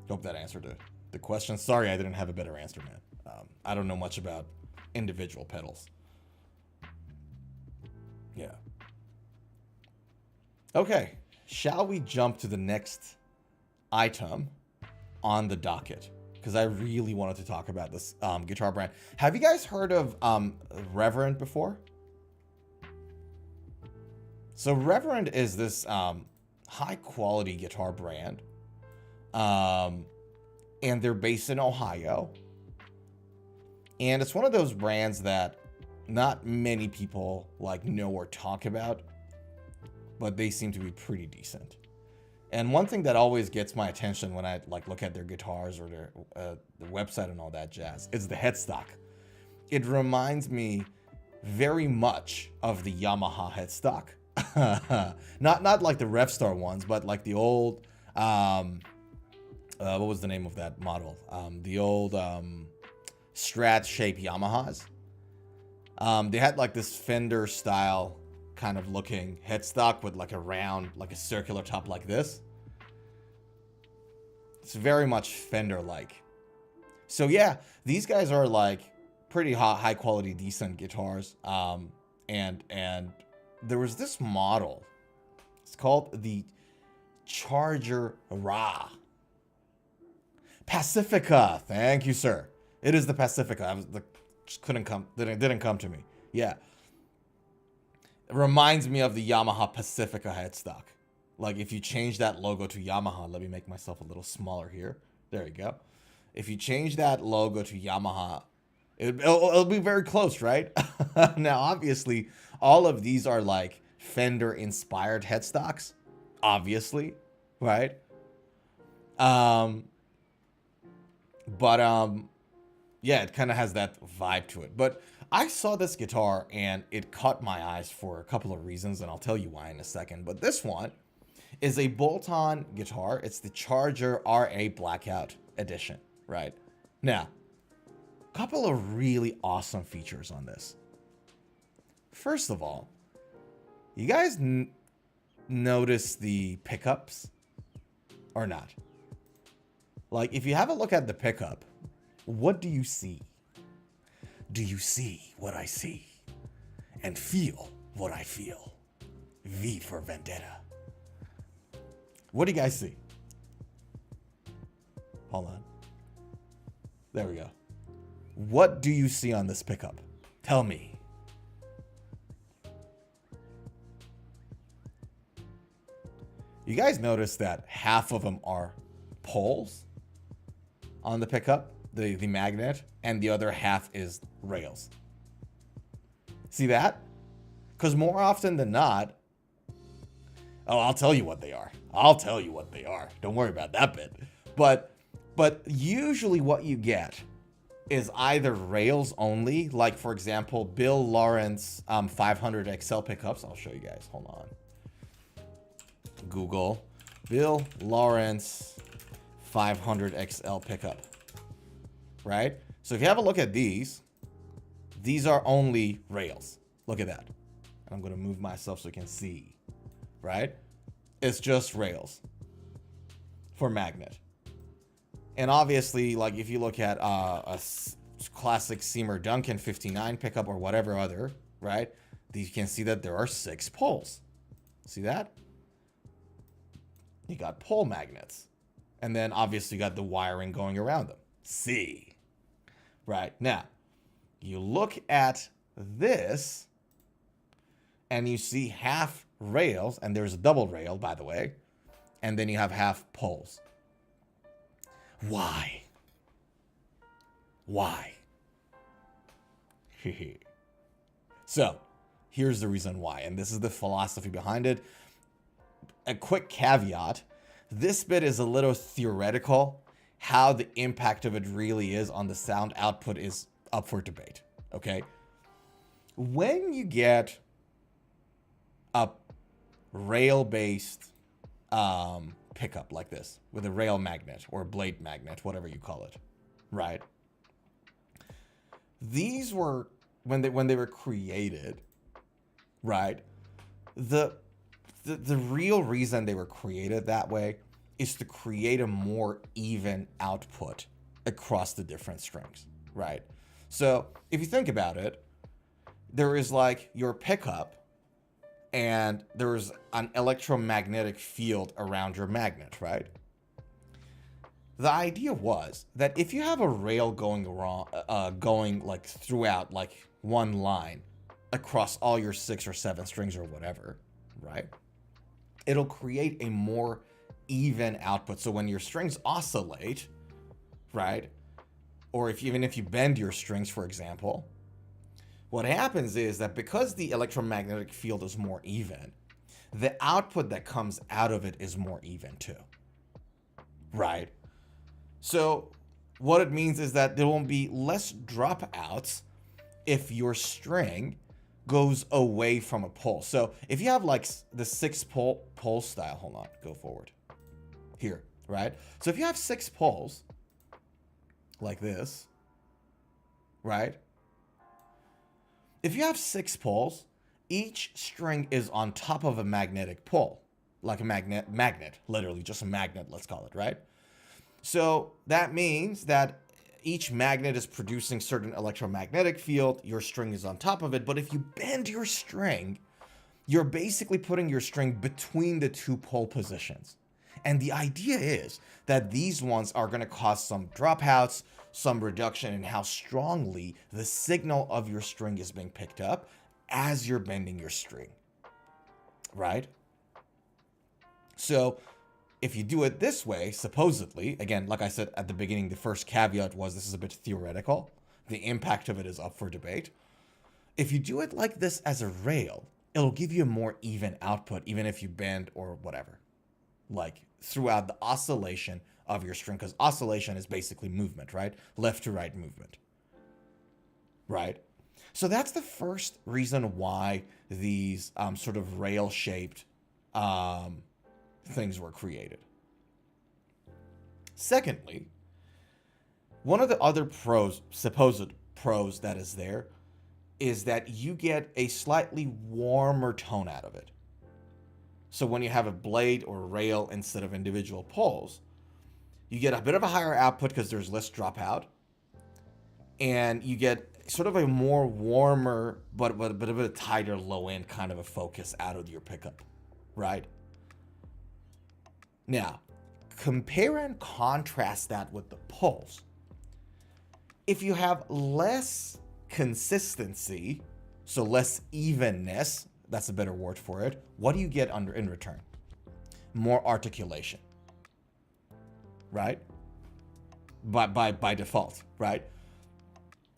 Hope that answered the question. Sorry, I didn't have a better answer, man. I don't know much about individual pedals. Yeah. Okay. Shall we jump to the next item on the docket? Because I really wanted to talk about this guitar brand. Have you guys heard of Reverend before? So Reverend is this high quality guitar brand. And they're based in Ohio. And it's one of those brands that not many people like know or talk about, but they seem to be pretty decent. And one thing that always gets my attention when I like look at their guitars or their website and all that jazz is the headstock. It reminds me very much of the Yamaha headstock. not like the Revstar ones, but like the old what was the name of that model? The old Strat shape Yamahas. They had like this Fender style kind of looking headstock with like a round, like a circular top like this. It's very much Fender-like. So yeah, these guys are like pretty high quality, decent guitars. And there was this model. It's called the Charger RA. Pacifica. Thank you, sir. It is the Pacifica. Just didn't come to me. Yeah. It reminds me of the Yamaha Pacifica headstock. Like if you change that logo to Yamaha, let me make myself a little smaller here. There you go. If you change that logo to Yamaha, it'll be very close, right? Now, obviously, all of these are like Fender inspired headstocks, obviously, right? Yeah, it kind of has that vibe to it. But I saw this guitar and it caught my eyes for a couple of reasons, and I'll tell you why in a second. But this one is a bolt-on guitar. It's the Charger RA Blackout Edition, right? Now, a couple of really awesome features on this. First of all, you guys notice the pickups or not? Like, if you have a look at the pickup, what do you see? Do you see what I see? And feel what I feel? V for Vendetta. What do you guys see? Hold on. There we go. What do you see on this pickup? Tell me. You guys notice that half of them are poles on the pickup, the magnet, and the other half is rails. See that? Because more often than not, I'll tell you what they are. Don't worry about that bit. But usually what you get is either rails only, like for example, Bill Lawrence 500 XL pickups. I'll show you guys. Hold on. Google Bill Lawrence 500 XL pickup. Right? So if you have a look at these are only rails. Look at that. And I'm going to move myself so you can see. Right? It's just rails for magnet. And obviously, like if you look at a classic Seymour Duncan 59 pickup or whatever other, right? You can see that there are 6 poles. See that? You got pole magnets. And then obviously you got the wiring going around them. See? Right? Now, you look at this and you see half rails, and there's a double rail, by the way, and then you have half poles. Why? So, here's the reason why, and this is the philosophy behind it. A quick caveat, this bit is a little theoretical. How the impact of it really is on the sound output is up for debate, okay? When you get a rail-based pickup like this with a rail magnet or blade magnet, whatever you call it, right? These were when they were created, right? The real reason they were created that way is to create a more even output across the different strings, right? So if you think about it, there is like your pickup and there's an electromagnetic field around your magnet, right? The idea was that if you have a rail going like throughout like one line across all your 6 or 7 strings or whatever, right? It'll create a more even output. So when your strings oscillate, right? Or even if you bend your strings, for example, what happens is that because the electromagnetic field is more even, the output that comes out of it is more even too, right? So what it means is that there will be less dropouts if your string goes away from a pole. So if you have like the 6 pole style, hold on, go forward here, right? So if you have 6 poles like this, right? If you have 6 poles, each string is on top of a magnetic pole, like a magnet, literally just a magnet, let's call it, right? So that means that each magnet is producing certain electromagnetic field, your string is on top of it, but if you bend your string, you're basically putting your string between the 2 pole positions. And the idea is that these ones are going to cause some dropouts, some reduction in how strongly the signal of your string is being picked up as you're bending your string, right? So if you do it this way, supposedly, again, like I said at the beginning, the first caveat was this is a bit theoretical. The impact of it is up for debate. If you do it like this as a rail, it'll give you a more even output, even if you bend or whatever, like throughout the oscillation of your string, because oscillation is basically movement, right? Left to right movement, right? So that's the first reason why these sort of rail-shaped things were created. Secondly, one of the other supposed pros that is there is that you get a slightly warmer tone out of it. So when you have a blade or rail instead of individual poles, you get a bit of a higher output because there's less dropout. And you get sort of a more warmer, but a bit of a tighter low end kind of a focus out of your pickup, right? Now, compare and contrast that with the poles. If you have less consistency, so less evenness, that's a better word for it, what do you get in return? More articulation, right? By default, right?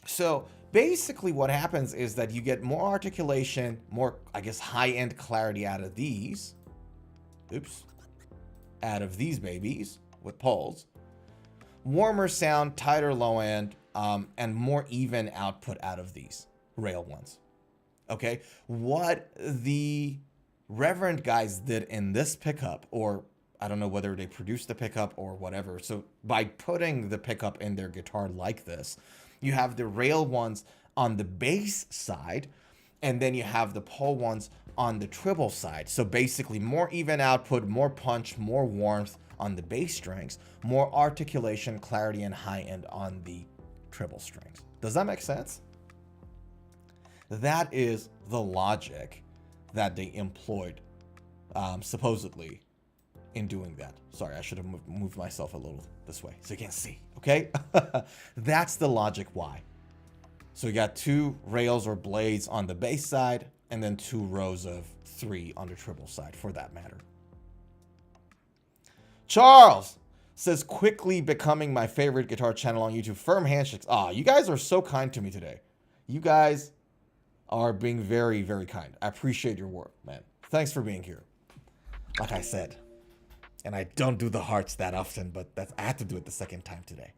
So basically what happens is that you get more articulation, more, I guess, high-end clarity out of these. Out of these babies with poles. Warmer sound, tighter low end, and more even output out of these rail ones. Okay, what the Reverend guys did in this pickup, or I don't know whether they produced the pickup or whatever. So by putting the pickup in their guitar like this, you have the rail ones on the bass side, and then you have the pole ones on the treble side. So basically more even output, more punch, more warmth on the bass strings, more articulation, clarity, and high end on the treble strings. Does that make sense? That is the logic that they employed, supposedly, in doing that. Sorry, I should have moved myself a little this way so you can't see, okay? That's the logic why. So you got 2 rails or blades on the bass side, and then 2 rows of 3 on the treble side, for that matter. Charles says, quickly becoming my favorite guitar channel on YouTube. Firm handshakes. You guys are so kind to me today. You guys are being very, very kind. I appreciate your work, man. Thanks for being here. Like I said, and I don't do the hearts that often, but I had to do it the second time today.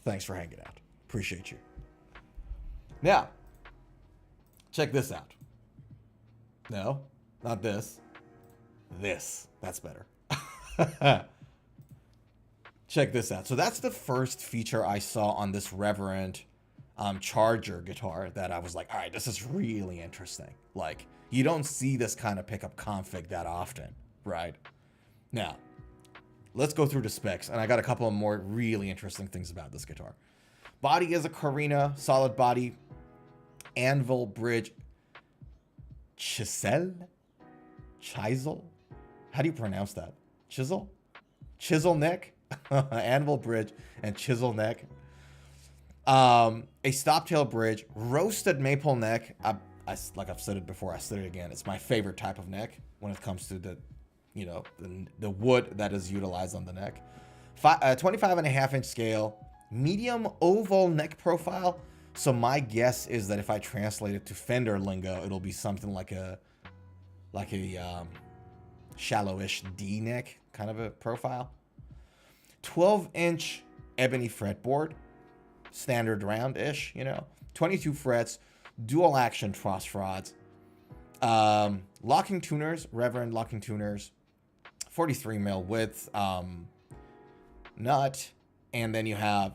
Thanks for hanging out. Appreciate you. Now, check this out. No, not this. This. That's better. Check this out. So that's the first feature I saw on this Reverend Charger guitar that I was like, all right, this is really interesting. Like, you don't see this kind of pickup config that often, right? Now, let's go through the specs, and I got a couple of more really interesting things about this guitar. Body is a Carina, solid body, anvil bridge, chisel? How do you pronounce that? Chisel? Chisel neck, anvil bridge, and chisel neck. A stop-tail bridge, roasted maple neck. Like I've said it before, I said it again. It's my favorite type of neck when it comes to the wood that is utilized on the neck. 25.5-inch scale, medium oval neck profile. So my guess is that if I translate it to Fender lingo, it'll be something like a shallowish D neck kind of a profile. 12-inch ebony fretboard, standard round-ish, 22 frets, dual action truss rods, locking tuners, Reverend locking tuners, 43 mil width nut, and then you have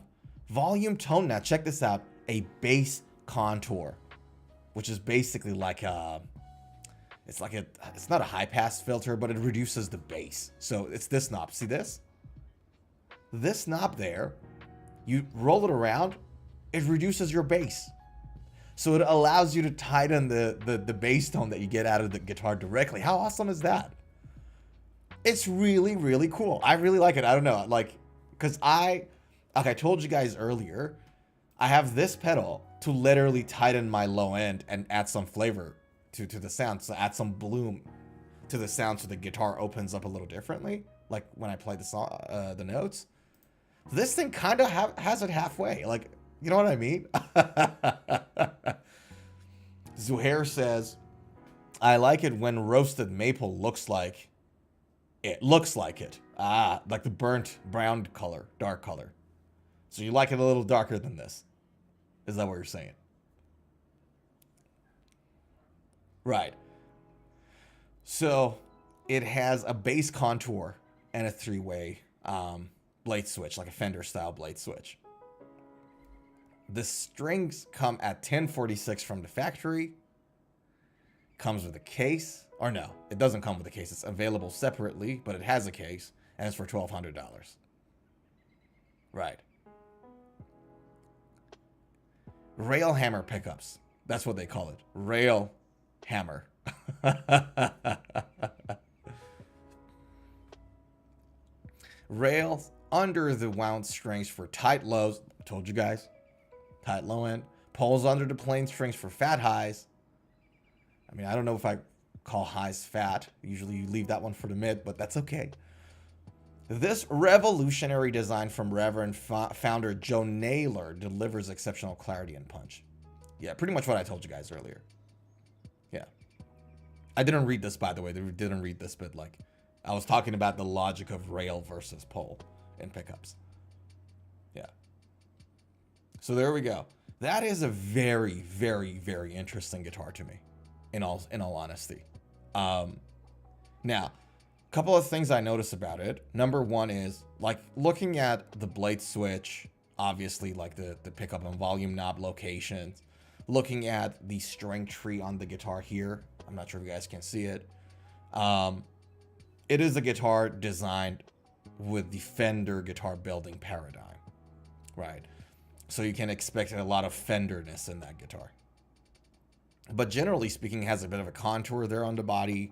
volume tone. Now check this out, a bass contour, which is basically like it's not a high pass filter, but it reduces the bass. So it's this knob. See this? This knob there, you roll it around, it reduces your bass. So it allows you to tighten the bass tone that you get out of the guitar directly. How awesome is that? It's really, really cool. I really like it. I don't know, because like I told you guys earlier, I have this pedal to literally tighten my low end and add some flavor to the sound. So add some bloom to the sound so the guitar opens up a little differently, like when I play the song, the notes. This thing kind of has it halfway. Like, you know what I mean? Zuhair says, I like it when roasted maple looks like it. Like the burnt brown color, dark color. So you like it a little darker than this. Is that what you're saying? Right. So it has a bass contour and a 3-way blade switch, like a Fender style blade switch. The strings come at 1046 from the factory. Comes with a case, Or no, it doesn't come with a case. It's available separately, but it has a case, and it's for $1,200. Right. Rail hammer pickups. That's what they call it. Rail hammer. Rails under the wound strings for tight lows. I told you guys. Tight low end. Poles under the plain strings for fat highs. I mean, I don't know if I call highs fat. Usually you leave that one for the mid, but that's okay. This revolutionary design from Reverend founder Joe Naylor delivers exceptional clarity and punch. Yeah, pretty much what I told you guys earlier. Yeah. I didn't read this, by the way. They didn't read this, but like, I was talking about the logic of rail versus pole in pickups. Yeah. So there we go. That is a very, very, very interesting guitar to me, in all honesty. Now, a couple of things I notice about it. Number one is, like, looking at the blade switch, obviously, like the pickup and volume knob locations. Looking at the string tree on the guitar here. I'm not sure if you guys can see it. It is a guitar designed with the Fender guitar building paradigm, right? So you can expect a lot of Fender-ness in that guitar. But generally speaking, it has a bit of a contour there on the body.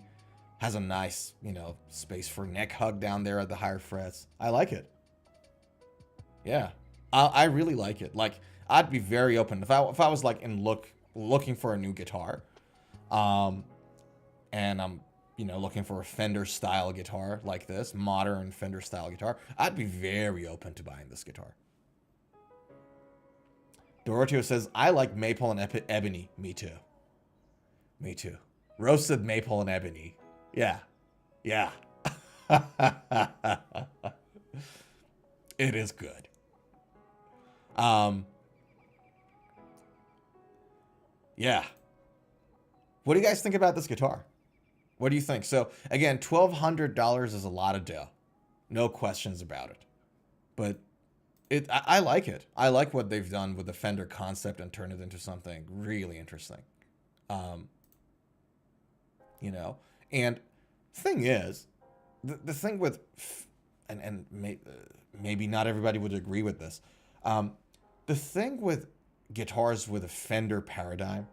Has a nice, you know, space for neck hug down there at the higher frets. I like it. Yeah, I really like it. Like, I'd be very open if I was like looking for a new guitar, and I'm, you know, looking for a Fender style guitar like this, modern Fender style guitar. I'd be very open to buying this guitar. Doroteo says, I like maple and ebony. Me too. Me too. Roasted maple and ebony. Yeah. Yeah. It is good. Yeah. What do you guys think about this guitar? What do you think? So again, $1,200 is a lot of dough. No questions about it. But I like it. I like what they've done with the Fender concept and turn it into something really interesting. You know, and thing is, the thing with, and maybe not everybody would agree with this. The thing with guitars with a Fender paradigm,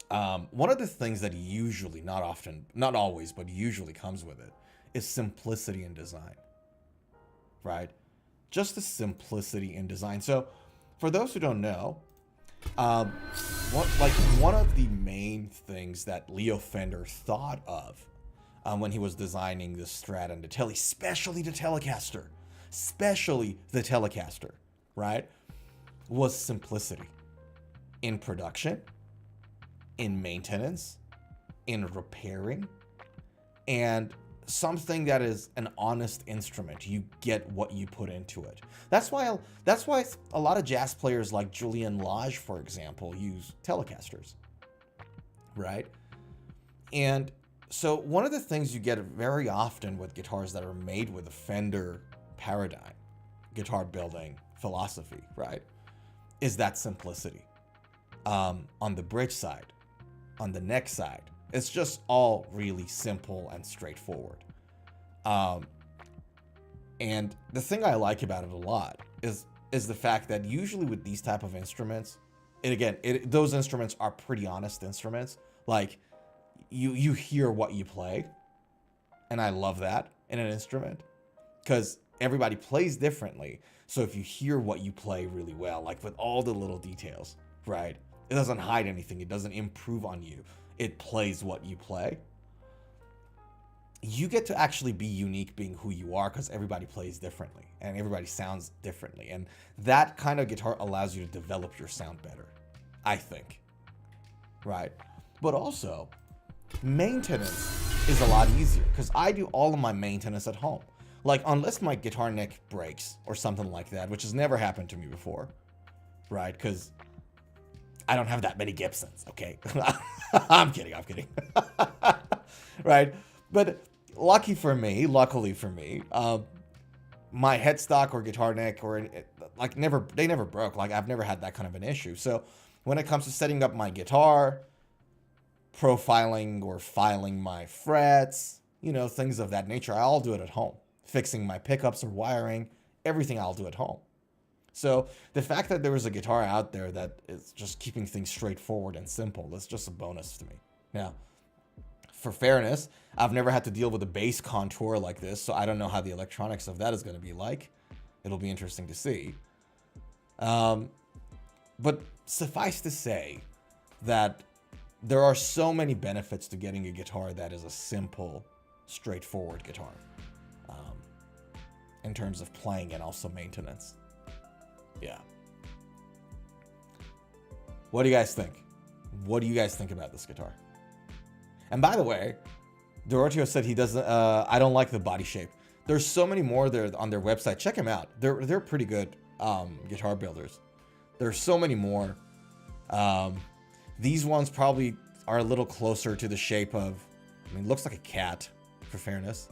one of the things that usually, not often, not always, but usually comes with it is simplicity in design, right? Just the simplicity in design. So for those who don't know, one of the main things that Leo Fender thought of when he was designing the Strat and the Tele, especially the Telecaster, right, was simplicity in production, in maintenance, in repairing, and something that is an honest instrument. You get what you put into it. That's why a lot of jazz players like Julian Lage, for example, use Telecasters, right? And so one of the things you get very often with guitars that are made with a Fender paradigm, guitar building philosophy, right, is that simplicity. On the bridge side, on the neck side, it's just all really simple and straightforward. And the thing I like about it a lot is the fact that usually with these type of instruments, and again, those instruments are pretty honest instruments. Like, you hear what you play, and I love that in an instrument, because everybody plays differently. So if you hear what you play really well, like with all the little details, right? It doesn't hide anything. It doesn't improve on you. It plays what you play. You get to actually be unique being who you are, because everybody plays differently and everybody sounds differently. And that kind of guitar allows you to develop your sound better, I think. Right? But also, maintenance is a lot easier, because I do all of my maintenance at home. Like, unless my guitar neck breaks or something like that, which has never happened to me before, right? Because I don't have that many Gibsons, okay? I'm kidding. Right? But luckily for me, my headstock or guitar neck they never broke. Like, I've never had that kind of an issue. So when it comes to setting up my guitar, profiling or filing my frets, you know, things of that nature. I'll do it at home. Fixing my pickups or wiring, everything I'll do at home. So the fact that there was a guitar out there that is just keeping things straightforward and simple, that's just a bonus to me. Now, for fairness, I've never had to deal with a bass contour like this, so I don't know how the electronics of that is going to be like. It'll be interesting to see. But suffice to say that there are so many benefits to getting a guitar that is a simple, straightforward guitar. In terms of playing and also maintenance. Yeah. What do you guys think? What do you guys think about this guitar? And by the way, Doroteo said he doesn't, I don't like the body shape. There's so many more there on their website. Check them out. They're pretty good guitar builders. There's so many more. These ones probably are a little closer to the shape of, I mean, it looks like a cat, for fairness.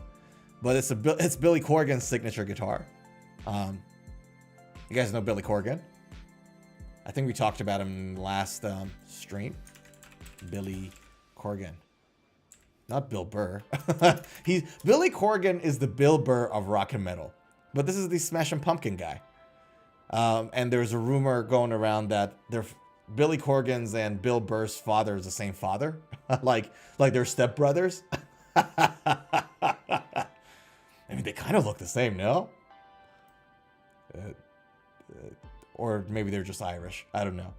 But it's Billy Corgan's signature guitar. You guys know Billy Corgan? I think we talked about him in the last stream. Billy Corgan. Not Bill Burr. Billy Corgan is the Bill Burr of rock and metal. But this is the Smashing Pumpkin guy. And there's a rumor going around that Billy Corgan's and Bill Burr's father is the same father. like they're stepbrothers. I mean, they kind of look the same, no? Or maybe they're just Irish. I don't know.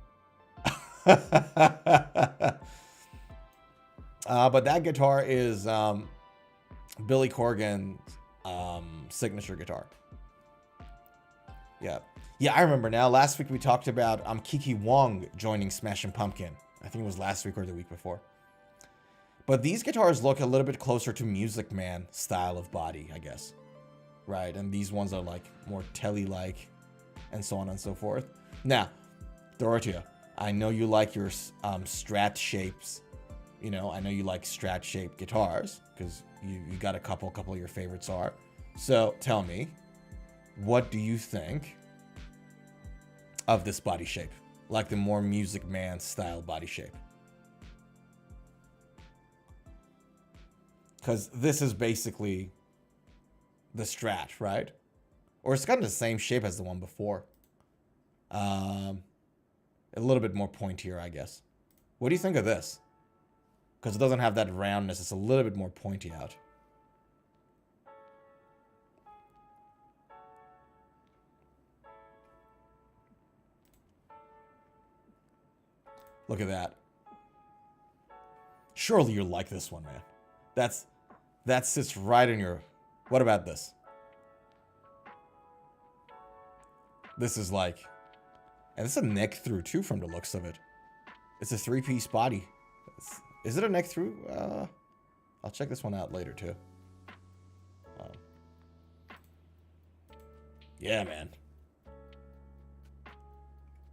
But that guitar is Billy Corgan's signature guitar. Yeah. Yeah, I remember now. Last week we talked about Kiki Wong joining Smashing Pumpkin. I think it was last week or the week before. But these guitars look a little bit closer to Music Man style of body, I guess. Right, and these ones are like more telly-like and so on and so forth. Now, Dorothea, I know you like your Strat shapes. You know, I know you like Strat shaped guitars because you got a couple of your favorites are. So tell me, what do you think of this body shape? Like the more Music Man style body shape? Because this is basically the Strat, right? Or it's got the same shape as the one before. A little bit more pointier, I guess. What do you think of this? Because it doesn't have that roundness. It's a little bit more pointy out. Look at that. Surely you like this one, man. That sits right in your... What about this? This is like... And it's a neck through too from the looks of it. It's a 3-piece body. Is it a neck through? I'll check this one out later too. Yeah, man.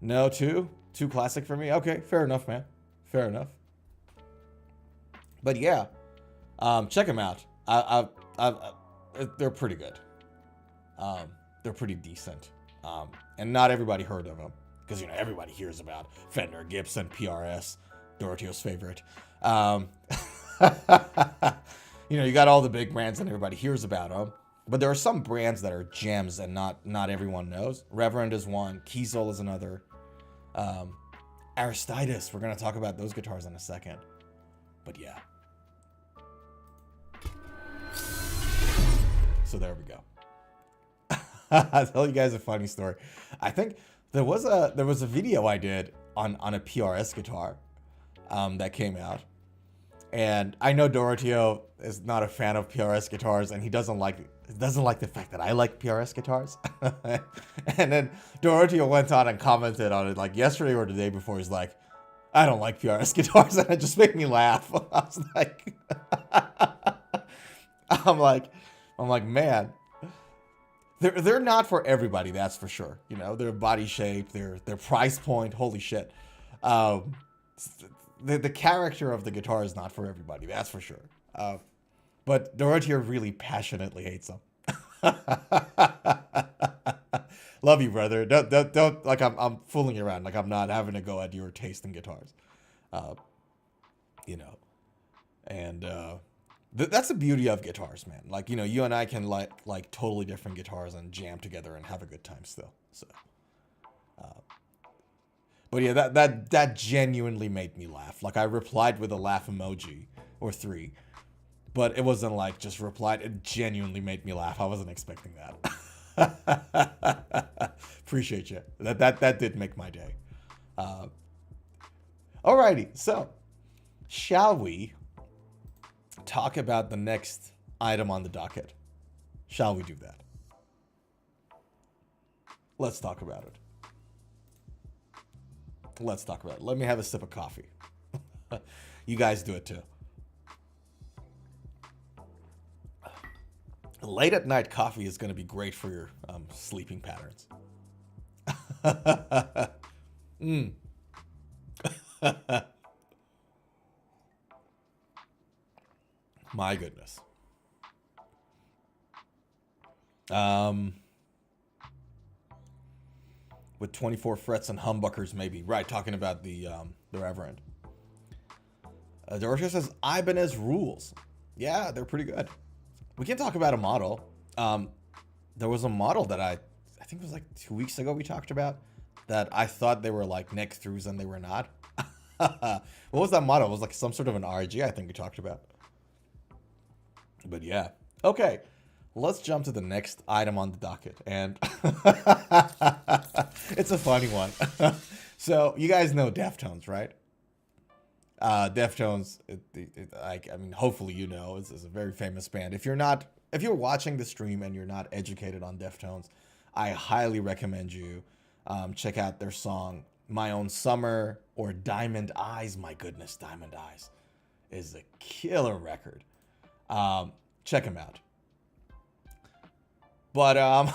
No, too classic for me? Okay, fair enough, man. Fair enough. But yeah, check them out. They're pretty good. They're pretty decent. And not everybody heard of them. Because, you know, everybody hears about Fender, Gibson, PRS, Dorotheo's favorite. You know, you got all the big brands and everybody hears about them. But there are some brands that are gems and not everyone knows. Reverend is one. Kiesel is another. Aristides. We're going to talk about those guitars in a second. But yeah. So there we go. I'll tell you guys a funny story. I think there was a video I did on a PRS guitar that came out. And I know Doroteo is not a fan of PRS guitars, and he doesn't like the fact that I like PRS guitars. And then Doroteo went on and commented on it like yesterday or the day before. He's like, I don't like PRS guitars, and it just made me laugh. I was like, I'm like, man, they're not for everybody, that's for sure. You know, their body shape, their price point, holy shit. The character of the guitar is not for everybody, that's for sure. But Doroteo really passionately hates them. Love you, brother. Don't like I'm fooling you around. Like I'm not having to go at your taste in guitars. you know. And that's the beauty of guitars, man. Like, you know, you and I can like totally different guitars and jam together and have a good time still. So, but yeah, that genuinely made me laugh. Like, I replied with a laugh emoji or 3, but it wasn't like just replied. It genuinely made me laugh. I wasn't expecting that. Appreciate you. That did make my day. Alrighty, so shall we talk about the next item on the docket? Shall we do that? Let's talk about it. Let's talk about it. Let me have a sip of coffee. You guys do it too. Late at night coffee is going to be great for your sleeping patterns. My goodness. With 24 frets and humbuckers, maybe. Right, talking about the Reverend. Dorsha says, Ibanez rules. Yeah, they're pretty good. We can talk about a model. There was a model that I think it was like 2 weeks ago we talked about, that I thought they were like neck throughs and they were not. What was that model? It was like some sort of an RG I think we talked about. But yeah. Okay. Let's jump to the next item on the docket. And it's a funny one. So you guys know Deftones, right? Deftones, I mean, hopefully you know, is a very famous band. If you're watching the stream and you're not educated on Deftones, I highly recommend you check out their song My Own Summer or Diamond Eyes. My goodness, Diamond Eyes is a killer record. Check them out. But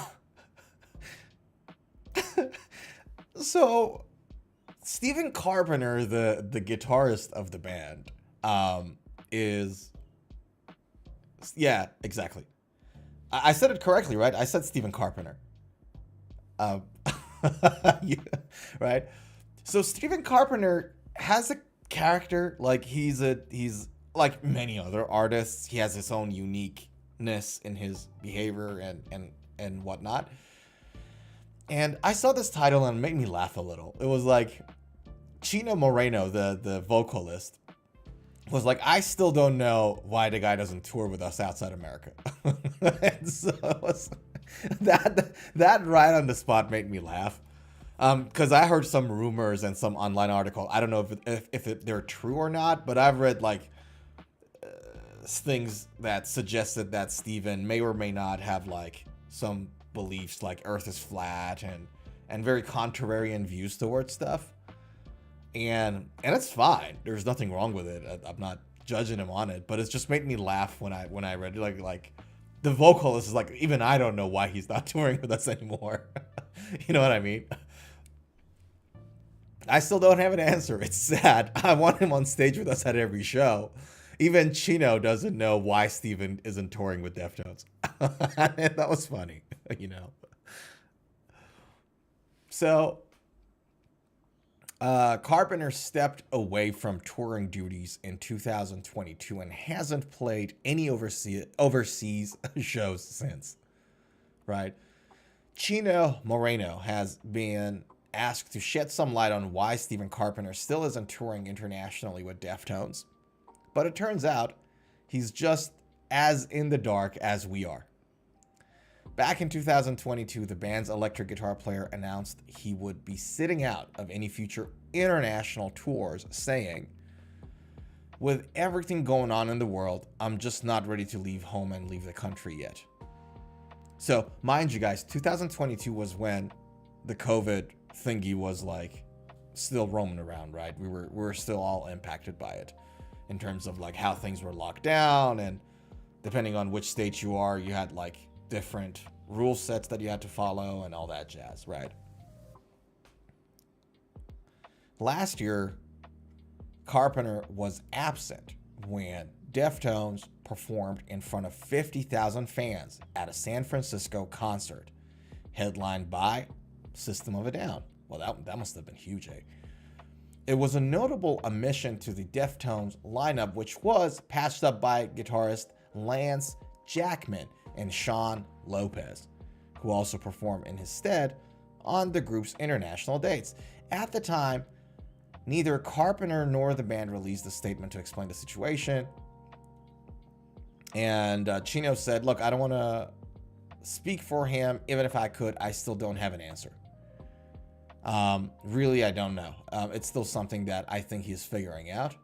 so Stephen Carpenter, the guitarist of the band, is, yeah, exactly. I said it correctly, right? I said Stephen Carpenter. Yeah, right. So Stephen Carpenter has a character, like he's like many other artists. He has his own uniqueness in his behavior and whatnot. And I saw this title and it made me laugh a little. It was like Chino Moreno, the vocalist, was like, I still don't know why the guy doesn't tour with us outside America. And so that right on the spot made me laugh. Because I heard some rumors and some online article. I don't know if they're true or not, but I've read like things that suggested that Steven may or may not have like some beliefs like Earth is flat and very contrarian views towards stuff. And it's fine. There's nothing wrong with it. I'm not judging him on it, but it's just made me laugh when I read it. Like the vocalist is like, even I don't know why he's not touring with us anymore. You know what I mean? I still don't have an answer. It's sad. I want him on stage with us at every show. Even Chino doesn't know why Steven isn't touring with Deftones. That was funny, you know. So Carpenter stepped away from touring duties in 2022 and hasn't played any overseas shows since, right? Chino Moreno has been asked to shed some light on why Stephen Carpenter still isn't touring internationally with Deftones, but it turns out he's just as in the dark as we are. Back in 2022, the band's electric guitar player announced he would be sitting out of any future international tours, saying, "With everything going on in the world, I'm just not ready to leave home and leave the country yet." So, mind you guys, 2022 was when the COVID thingy was like still roaming around, right? We were still all impacted by it in terms of like how things were locked down, and depending on which state you are, you had like different rule sets that you had to follow and all that jazz, right? Last year, Carpenter was absent when Deftones performed in front of 50,000 fans at a San Francisco concert, headlined by System of a Down. Well, that must have been huge, eh? it was a notable omission to the Deftones lineup, which was patched up by guitarist Lance Jackman and Sean Lopez, who also performed in his stead on the group's international dates. At the time, neither Carpenter nor the band released a statement to explain the situation. And Chino said, look, I don't want to speak for him. Even if I could, I still don't have an answer. Really, I don't know. It's still something that I think he's figuring out.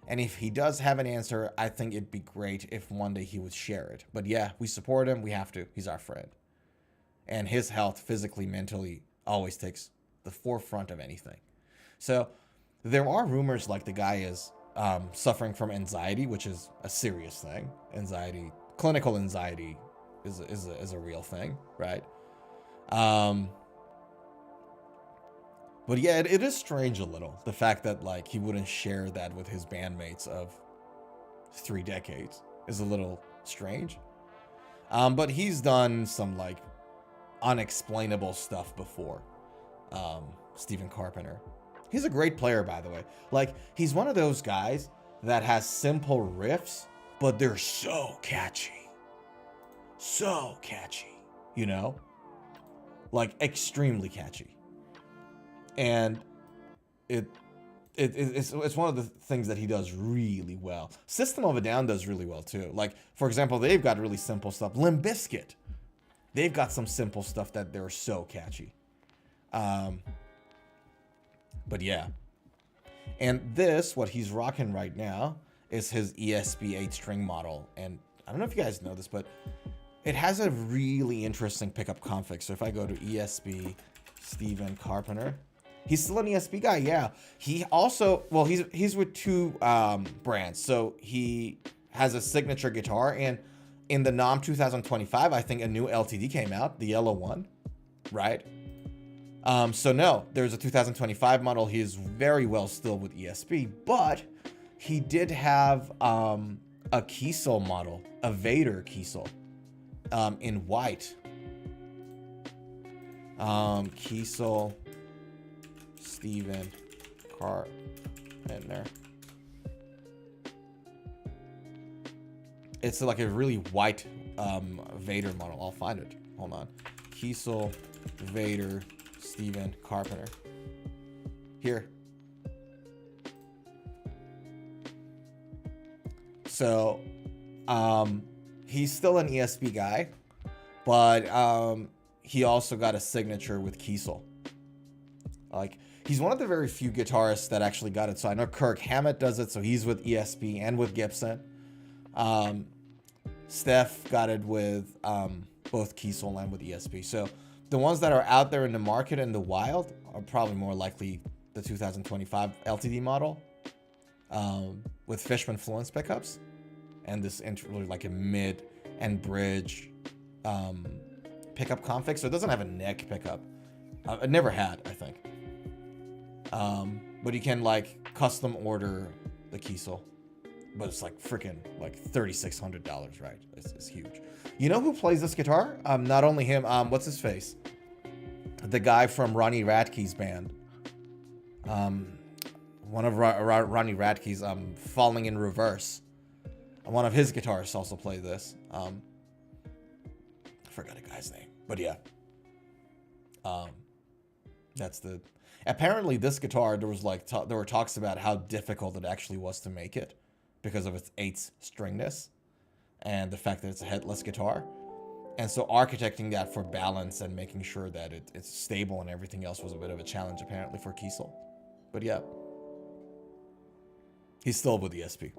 And if he does have an answer, I think it'd be great if one day he would share it. But yeah, we support him. We have to. He's our friend. And his health, physically, mentally, always takes the forefront of anything. So there are rumors like the guy is suffering from anxiety, which is a serious thing. Anxiety, clinical anxiety is a real thing, right? But yeah, it is strange a little. The fact that like he wouldn't share that with his bandmates of 3 decades is a little strange. But he's done some like unexplainable stuff before. Stephen Carpenter. He's a great player, by the way. Like, he's one of those guys that has simple riffs, but they're so catchy. So catchy, you know? Like, extremely catchy. And it's one of the things that he does really well. System of a Down does really well, too. Like, for example, they've got really simple stuff. Limp Bizkit. They've got some simple stuff that they're so catchy. But yeah. And this, what he's rocking right now, is his ESP 8-string model. And I don't know if you guys know this, but it has a really interesting pickup config. So if I go to ESP Stephen Carpenter, he's still an ESP guy, yeah. He also, well, he's with 2 brands. So he has a signature guitar, and in the NOM 2025, I think a new LTD came out, the yellow one, right? So no, there's a 2025 model. He is very well still with ESP, but he did have a Kiesel model, a Vader Kiesel, in white. Kiesel Stephen Carpenter. It's like a really white Vader model. I'll find it. Hold on. Kiesel Vader Stephen Carpenter. Here. So, he's still an ESP guy, but he also got a signature with Kiesel. Like, he's one of the very few guitarists that actually got it. So I know Kirk Hammett does it, so he's with ESP and with Gibson. Steph got it with both Kiesel and with ESP. So the ones that are out there in the market in the wild are probably more likely the 2025 LTD model with Fishman Fluence pickups and this really like a mid and bridge pickup config. So it doesn't have a neck pickup. It never had, I think. But you can like custom order the Kiesel. But it's like freaking like $3,600, right? It's huge. You know who plays this guitar? Not only him. What's his face? The guy from Ronnie Radke's band. One of Ronnie Radke's Falling in Reverse. One of his guitarists also played this. I forgot the guy's name, but yeah. That's the. Apparently, this guitar there was like there were talks about how difficult it actually was to make it, because of its 8-stringness and the fact that it's a headless guitar. And so architecting that for balance and making sure that it's stable and everything else was a bit of a challenge apparently for Kiesel. But yeah, he's still with ESP.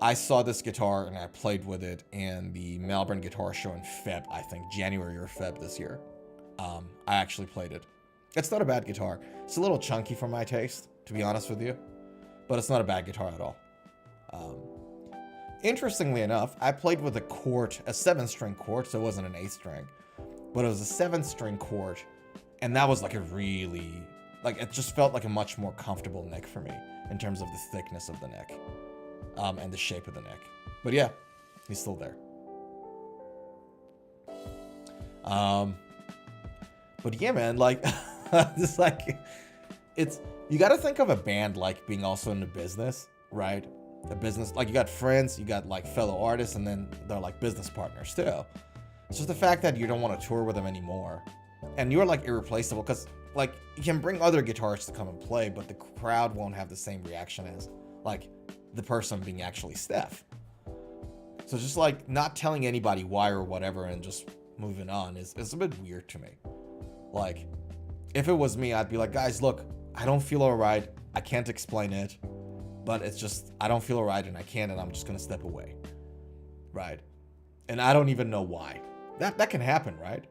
I saw this guitar and I played with it in the Melbourne Guitar Show in Feb, I think January or Feb this year. I actually played it. It's not a bad guitar. It's a little chunky for my taste, to be honest with you. But it's not a bad guitar at all. Interestingly enough, I played with a Cort, a 7-string Cort, so it wasn't an 8-string. But it was a 7-string Cort, and that was like a really, like it just felt like a much more comfortable neck for me in terms of the thickness of the neck and the shape of the neck. But yeah, he's still there. But yeah, man, like It's like, you got to think of a band like being also in the business, right? A business, like you got friends, you got like fellow artists, and then they're like business partners too. It's just the fact that you don't want to tour with them anymore. And you're like irreplaceable because like you can bring other guitarists to come and play, but the crowd won't have the same reaction as like the person being actually Steph. So just like not telling anybody why or whatever and just moving on is a bit weird to me. Like if it was me, I'd be like, guys, look, I don't feel alright. I can't explain it, but it's just, I don't feel alright and I can't, and I'm just going to step away. Right. And I don't even know why. That can happen, right?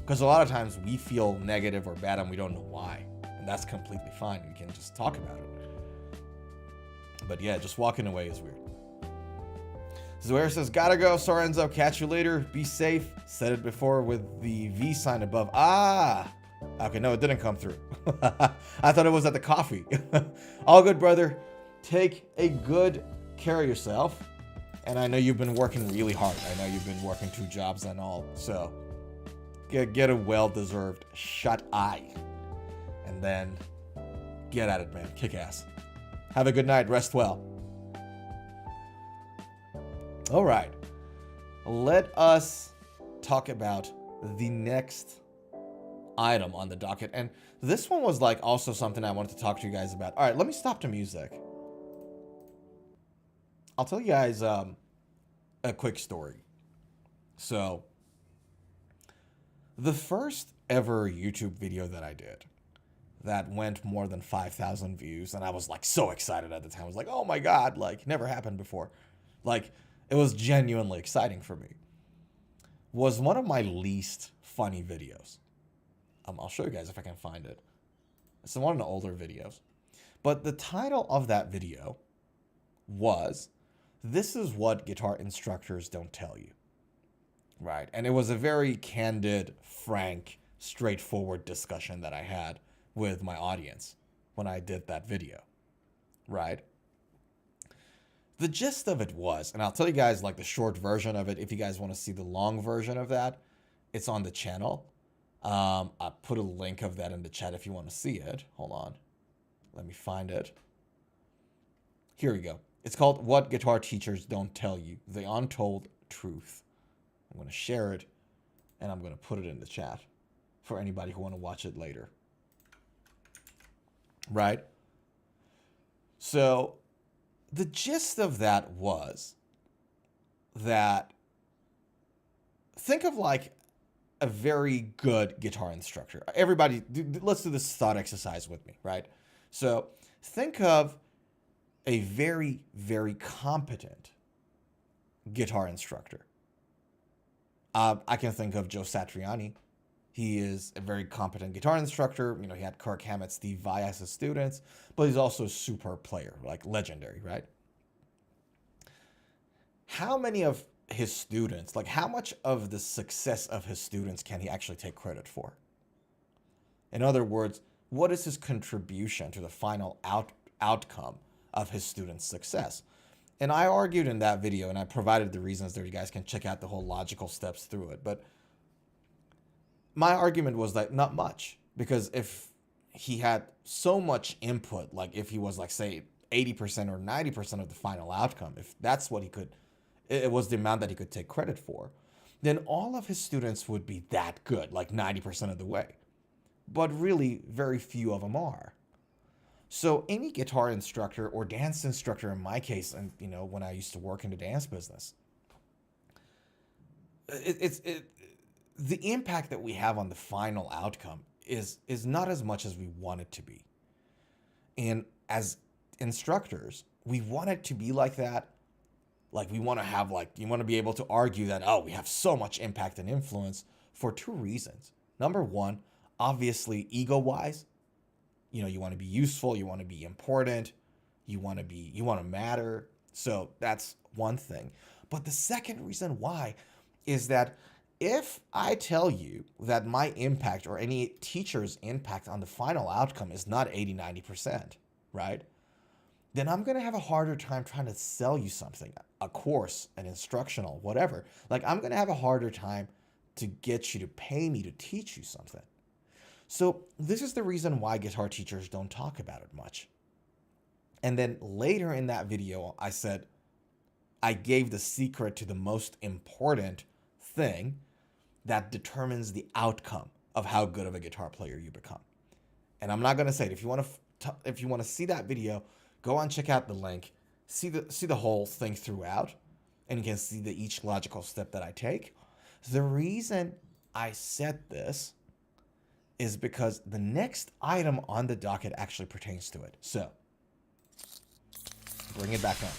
Because a lot of times we feel negative or bad and we don't know why. And that's completely fine. We can just talk about it. But yeah, just walking away is weird. Zoair says, gotta go, Sorenzo. Catch you later. Be safe. Said it before with the V sign above. Ah! Okay, no, it didn't come through. I thought it was at the coffee. All good, brother. Take a good care of yourself. And I know you've been working really hard. I know you've been working 2 jobs and all. So get a well-deserved shut-eye. And then get at it, man. Kick ass. Have a good night. Rest well. All right. Let us talk about the next item on the docket. And this one was like also something I wanted to talk to you guys about. All right, let me stop the music. I'll tell you guys a quick story. So, the first ever YouTube video that I did that went more than 5,000 views, and I was like so excited at the time. I was like, oh my God, like never happened before. Like, it was genuinely exciting for me. Was one of my least funny videos. I'll show you guys if I can find it. It's one of the older videos. But the title of that video was, "This is what guitar instructors don't tell you." Right? And it was a very candid, frank, straightforward discussion that I had with my audience when I did that video. Right? The gist of it was, and I'll tell you guys like the short version of it. If you guys want to see the long version of that, it's on the channel. I'll put a link of that in the chat if you want to see it. Hold on. Let me find it. Here we go. It's called What Guitar Teachers Don't Tell You, The Untold Truth. I'm going to share it, and I'm going to put it in the chat for anybody who want to watch it later. Right? So, the gist of that was that think of like a very good guitar instructor. Everybody, let's do this thought exercise with me, right? So think of a very, very competent guitar instructor. I can think of Joe Satriani. He is a very competent guitar instructor. You know, he had Kirk Hammett, Steve Vai as his students, but he's also a superb player, like legendary, right? How many of his students, like how much of the success of his students can he actually take credit for? In other words, what is his contribution to the final outcome of his students' success? And I argued in that video, and I provided the reasons there. You guys can check out the whole logical steps through it. But my argument was that not much, because if he had so much input, like if he was like, say, 80% or 90% of the final outcome, if that's what he could, it was the amount that he could take credit for, then all of his students would be that good, like 90% of the way. But really, very few of them are. So any guitar instructor or dance instructor in my case, and you know, when I used to work in the dance business, the impact that we have on the final outcome is not as much as we want it to be. And as instructors, we want it to be like that. Like we want to have you want to be able to argue that, oh, we have so much impact and influence for 2 reasons. Number one, obviously ego-wise, you know, you want to be useful, you want to be important, you want to matter. So that's one thing. But the second reason why is that if I tell you that my impact or any teacher's impact on the final outcome is not 80-90%, right? Then I'm going to have a harder time trying to sell you something, a course, an instructional, whatever. Like I'm going to have a harder time to get you to pay me to teach you something. So this is the reason why guitar teachers don't talk about it much. And then later in that video, I said, I gave the secret to the most important thing that determines the outcome of how good of a guitar player you become. And I'm not going to say it. If you want to see that video, go and check out the link, see the whole thing throughout, and you can see each logical step that I take. The reason I said this is because the next item on the docket actually pertains to it. So, bring it back on.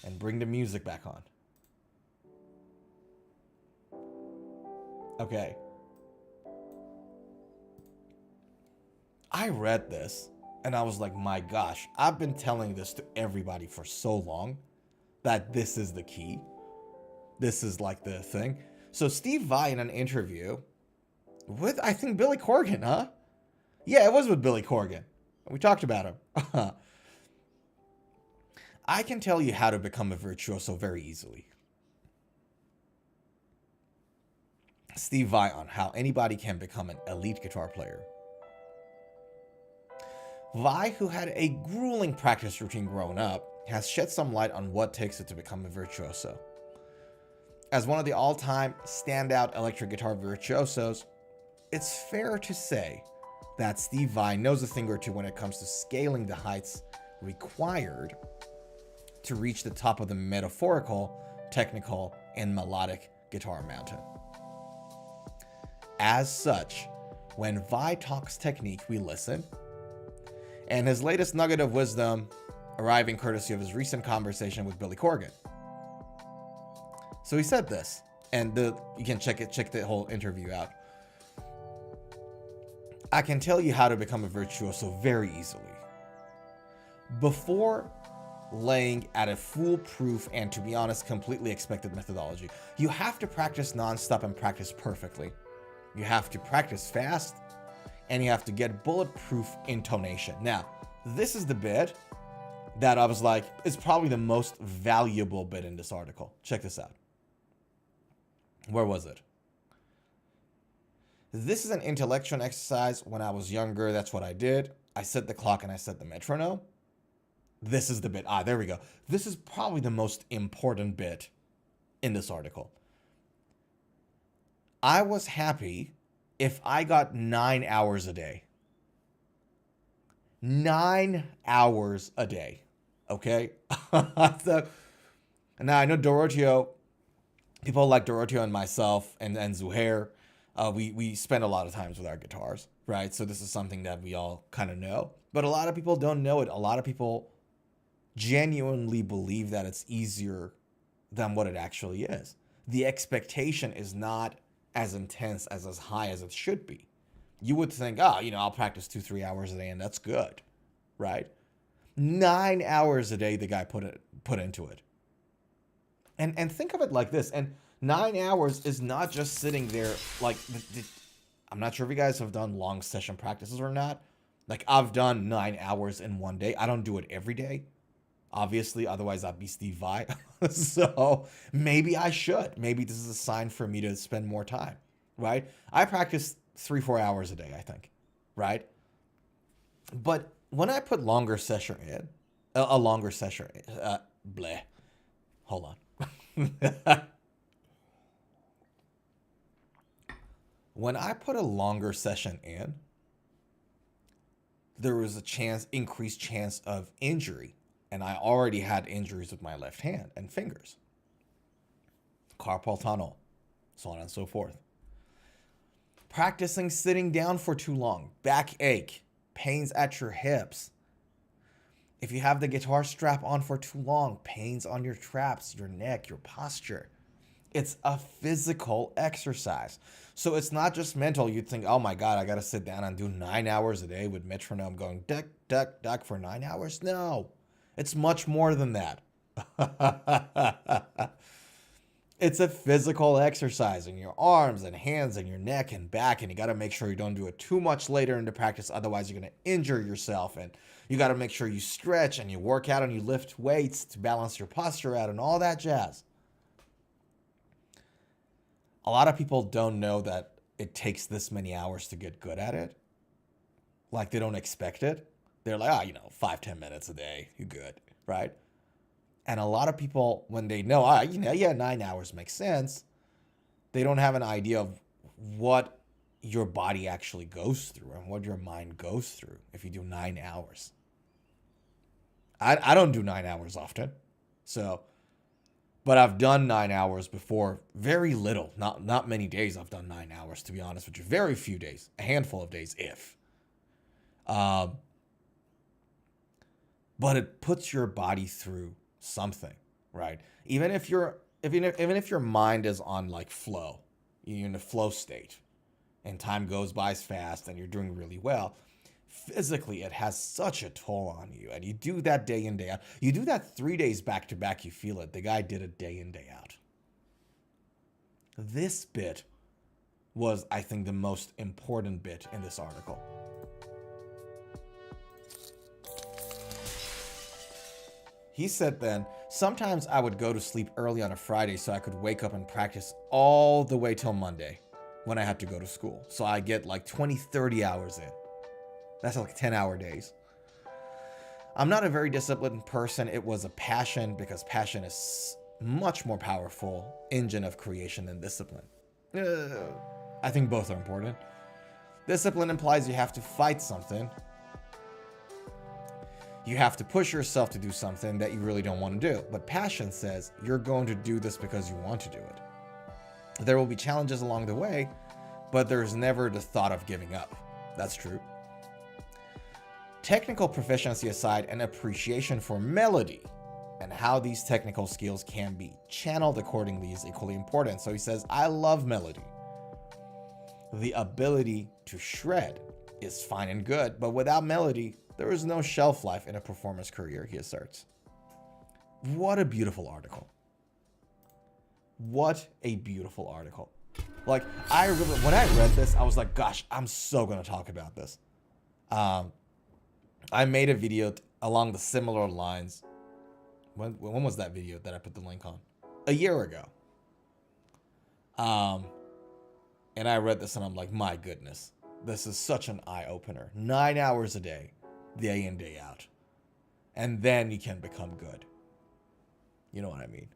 And bring the music back on. Okay. I read this, and I was like, my gosh, I've been telling this to everybody for so long that this is the key. This is like the thing. So Steve Vai in an interview with, I think, Billy Corgan, huh? Yeah, it was with Billy Corgan. We talked about him. I can tell you how to become a virtuoso very easily. Steve Vai on how anybody can become an elite guitar player. Vai, who had a grueling practice routine growing up, has shed some light on what takes it to become a virtuoso. As one of the all-time standout electric guitar virtuosos, it's fair to say that Steve Vai knows a thing or two when it comes to scaling the heights required to reach the top of the metaphorical, technical, and melodic guitar mountain. As such, when Vai talks technique, we listen, and his latest nugget of wisdom arriving courtesy of his recent conversation with Billy Corgan. So he said this, and you can check the whole interview out. I can tell you how to become a virtuoso very easily. Before laying at a foolproof and, to be honest, completely expected methodology, you have to practice nonstop and practice perfectly. You have to practice fast, and you have to get bulletproof intonation. Now, this is the bit that I was like, is probably the most valuable bit in this article. Check this out. Where was it? This is an intellectual exercise. When I was younger, that's what I did. I set the clock and I set the metronome. This is the bit. There we go. This is probably the most important bit in this article. I was happy if I got 9 hours a day. 9 hours a day. Okay? So, now I know Doroteo, people like Doroteo and myself and Zuhair, we spend a lot of times with our guitars, right? So this is something that we all kind of know. But a lot of people don't know it. A lot of people genuinely believe that it's easier than what it actually is. The expectation is not as intense, as high as it should be. You would think, I'll practice 2-3 hours a day and that's good, right? 9 hours a day the guy put into it. And think of it like this. And 9 hours is not just sitting there like, I'm not sure if you guys have done long session practices or not. Like, I've done 9 hours in one day. I don't do it every day, obviously, otherwise I'd be Steve Vai. So maybe I should. Maybe this is a sign for me to spend more time, right? I practice 3-4 hours a day, I think, right? But when I put longer session in, a longer session, hold on. When I put a longer session in, there was a increased chance of injury. And I already had injuries with my left hand and fingers. Carpal tunnel, so on and so forth. Practicing sitting down for too long, backache, pains at your hips. If you have the guitar strap on for too long, pains on your traps, your neck, your posture. It's a physical exercise. So it's not just mental. You'd think, oh my God, I got to sit down and do 9 hours a day with metronome going duck, duck, duck for 9 hours. No, it's much more than that. It's a physical exercise in your arms and hands and your neck and back. And you got to make sure you don't do it too much later into practice. Otherwise, you're going to injure yourself. And you got to make sure you stretch and you work out and you lift weights to balance your posture out and all that jazz. A lot of people don't know that it takes this many hours to get good at it. like they don't expect it. They're like, oh, 5-10 minutes a day, you're good, right? And a lot of people, when they know, yeah, 9 hours makes sense, they don't have an idea of what your body actually goes through and what your mind goes through if you do 9 hours. I don't do 9 hours often, but I've done 9 hours before. Very little, not many days I've done 9 hours, to be honest with you. Very few days, a handful of days, if. But it puts your body through something, right? Even if your mind is on like flow, you're in a flow state, and time goes by fast, and you're doing really well. Physically, it has such a toll on you, and you do that day in, day out. You do that 3 days back to back, you feel it. The guy did it day in, day out. This bit was, I think, the most important bit in this article. He said then, sometimes I would go to sleep early on a Friday so I could wake up and practice all the way till Monday when I had to go to school. So I get like 20, 30 hours in. That's like 10-hour days. I'm not a very disciplined person. It was a passion, because passion is much more powerful engine of creation than discipline. I think both are important. Discipline implies you have to fight something. You have to push yourself to do something that you really don't want to do. But passion says you're going to do this because you want to do it. There will be challenges along the way, but there's never the thought of giving up. That's true. Technical proficiency aside, an appreciation for melody and how these technical skills can be channeled accordingly is equally important. So he says, I love melody. The ability to shred is fine and good, but without melody, there is no shelf life in a performance career, he asserts. What a beautiful article. What a beautiful article. Like, when I read this, I was like, gosh, I'm so going to talk about this. I made a video along the similar lines. When was that video that I put the link on? A year ago. And I read this and I'm like, my goodness, this is such an eye-opener. 9 hours a day, day in, day out. And then you can become good. You know what I mean?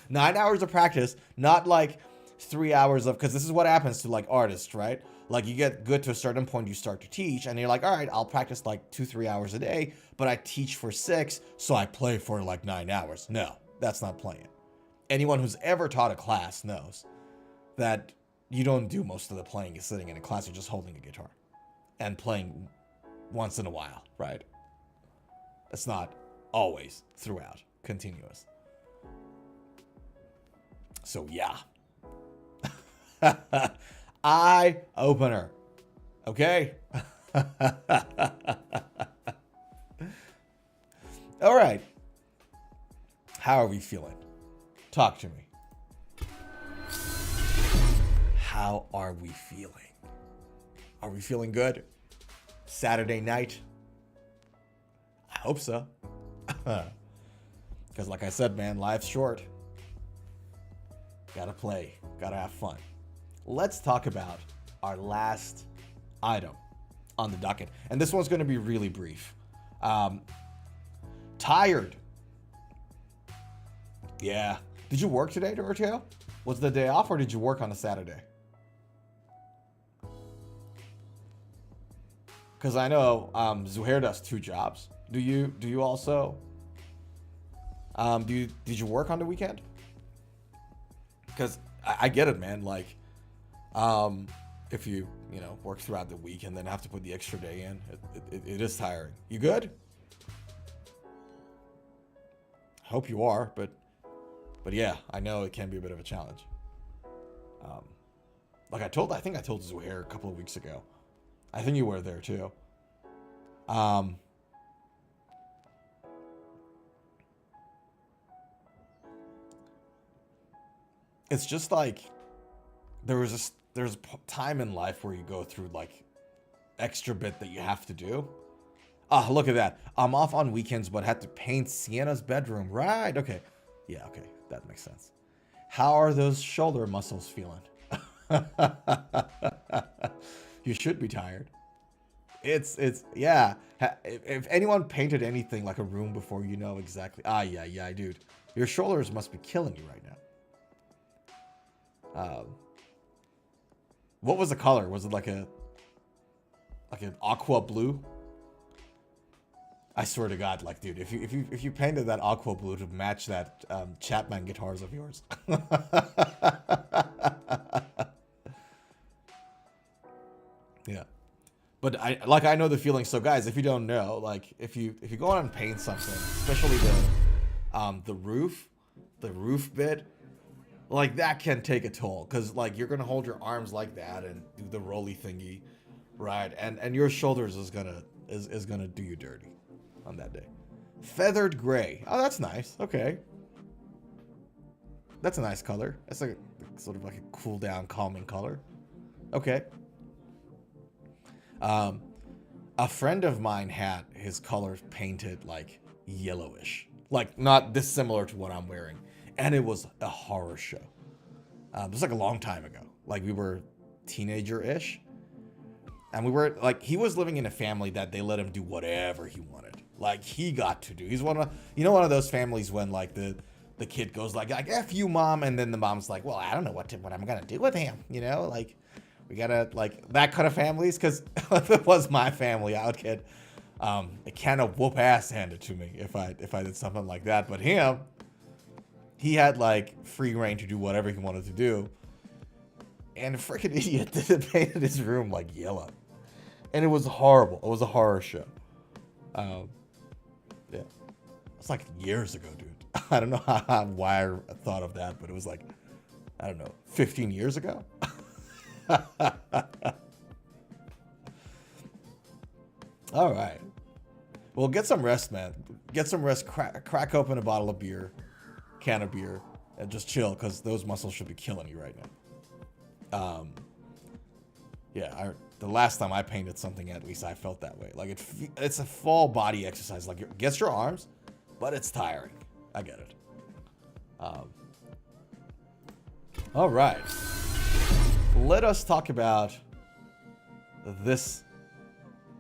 9 hours of practice, not like 3 hours of, because this is what happens to like artists, right? Like you get good to a certain point, you start to teach, and you're like, all right, I'll practice like 2-3 hours a day, but I teach for 6, so I play for like 9 hours. No, that's not playing. Anyone who's ever taught a class knows that you don't do most of the playing is sitting in a class, you're just holding a guitar and playing once in a while, right? It's not always throughout, continuous. So yeah. Eye opener. Okay? All right. How are we feeling? Talk to me. How are we feeling? Are we feeling good? Saturday night? I hope so. Because like I said, man, life's short. Gotta play. Gotta have fun. Let's talk about our last item on the docket. And this one's going to be really brief. Tired. Yeah. Did you work today, Doroteo? Was the day off or did you work on a Saturday? Because I know Zuhair does 2 jobs. Do you also? Did you work on the weekend? Because I get it, man. Like, if you work throughout the week and then have to put the extra day in, it is tiring. You good? Hope you are, but yeah, I know it can be a bit of a challenge. Like I think I told Zuhair a couple of weeks ago. I think you were there too. It's just like there's a time in life where you go through like extra bit that you have to do. Ah, look at that. I'm off on weekends, but had to paint Sienna's bedroom. Right. Okay. Yeah. Okay. That makes sense. How are those shoulder muscles feeling? You should be tired. Yeah. If anyone painted anything like a room before, you know exactly. Ah, yeah, dude. Your shoulders must be killing you right now. What was the color? Was it like an aqua blue? I swear to God, like, dude, if you painted that aqua blue to match that Chapman guitars of yours. Yeah. But I know the feeling. So guys, if you don't know, like if you go on and paint something, especially the roof bit, like that can take a toll, because like you're gonna hold your arms like that and do the rolly thingy, right? And your shoulders is gonna do you dirty on that day. Feathered gray. Oh, that's nice. Okay. That's a nice color. That's like sort of like a cool down, calming color. Okay. A friend of mine had his colors painted like yellowish, like not dissimilar to what I'm wearing, and it was a horror show. It was like a long time ago. Like we were teenager-ish, and we were like, he was living in a family that they let him do whatever he wanted. Like he got to do. He's one of those families when like the kid goes like F you mom, and then the mom's like, well, I don't know what I'm gonna do with him, you know, like. We gotta, like, that kind of families, because if it was my family, I would get a can of whoop ass handed to me if I did something like that. But him, he had, like, free reign to do whatever he wanted to do. And a freaking idiot painted his room, like, yellow. And it was horrible. It was a horror show. Yeah. It's like years ago, dude. I don't know why I thought of that, but it was like, I don't know, 15 years ago? All right. Well, get some rest, man. Get some rest. Crack open a bottle of beer, can of beer, and just chill, because those muscles should be killing you right now. Yeah. The last time I painted something, at least I felt that way. Like it's a full body exercise. Like it gets your arms, but it's tiring. I get it. All right. Let us talk about this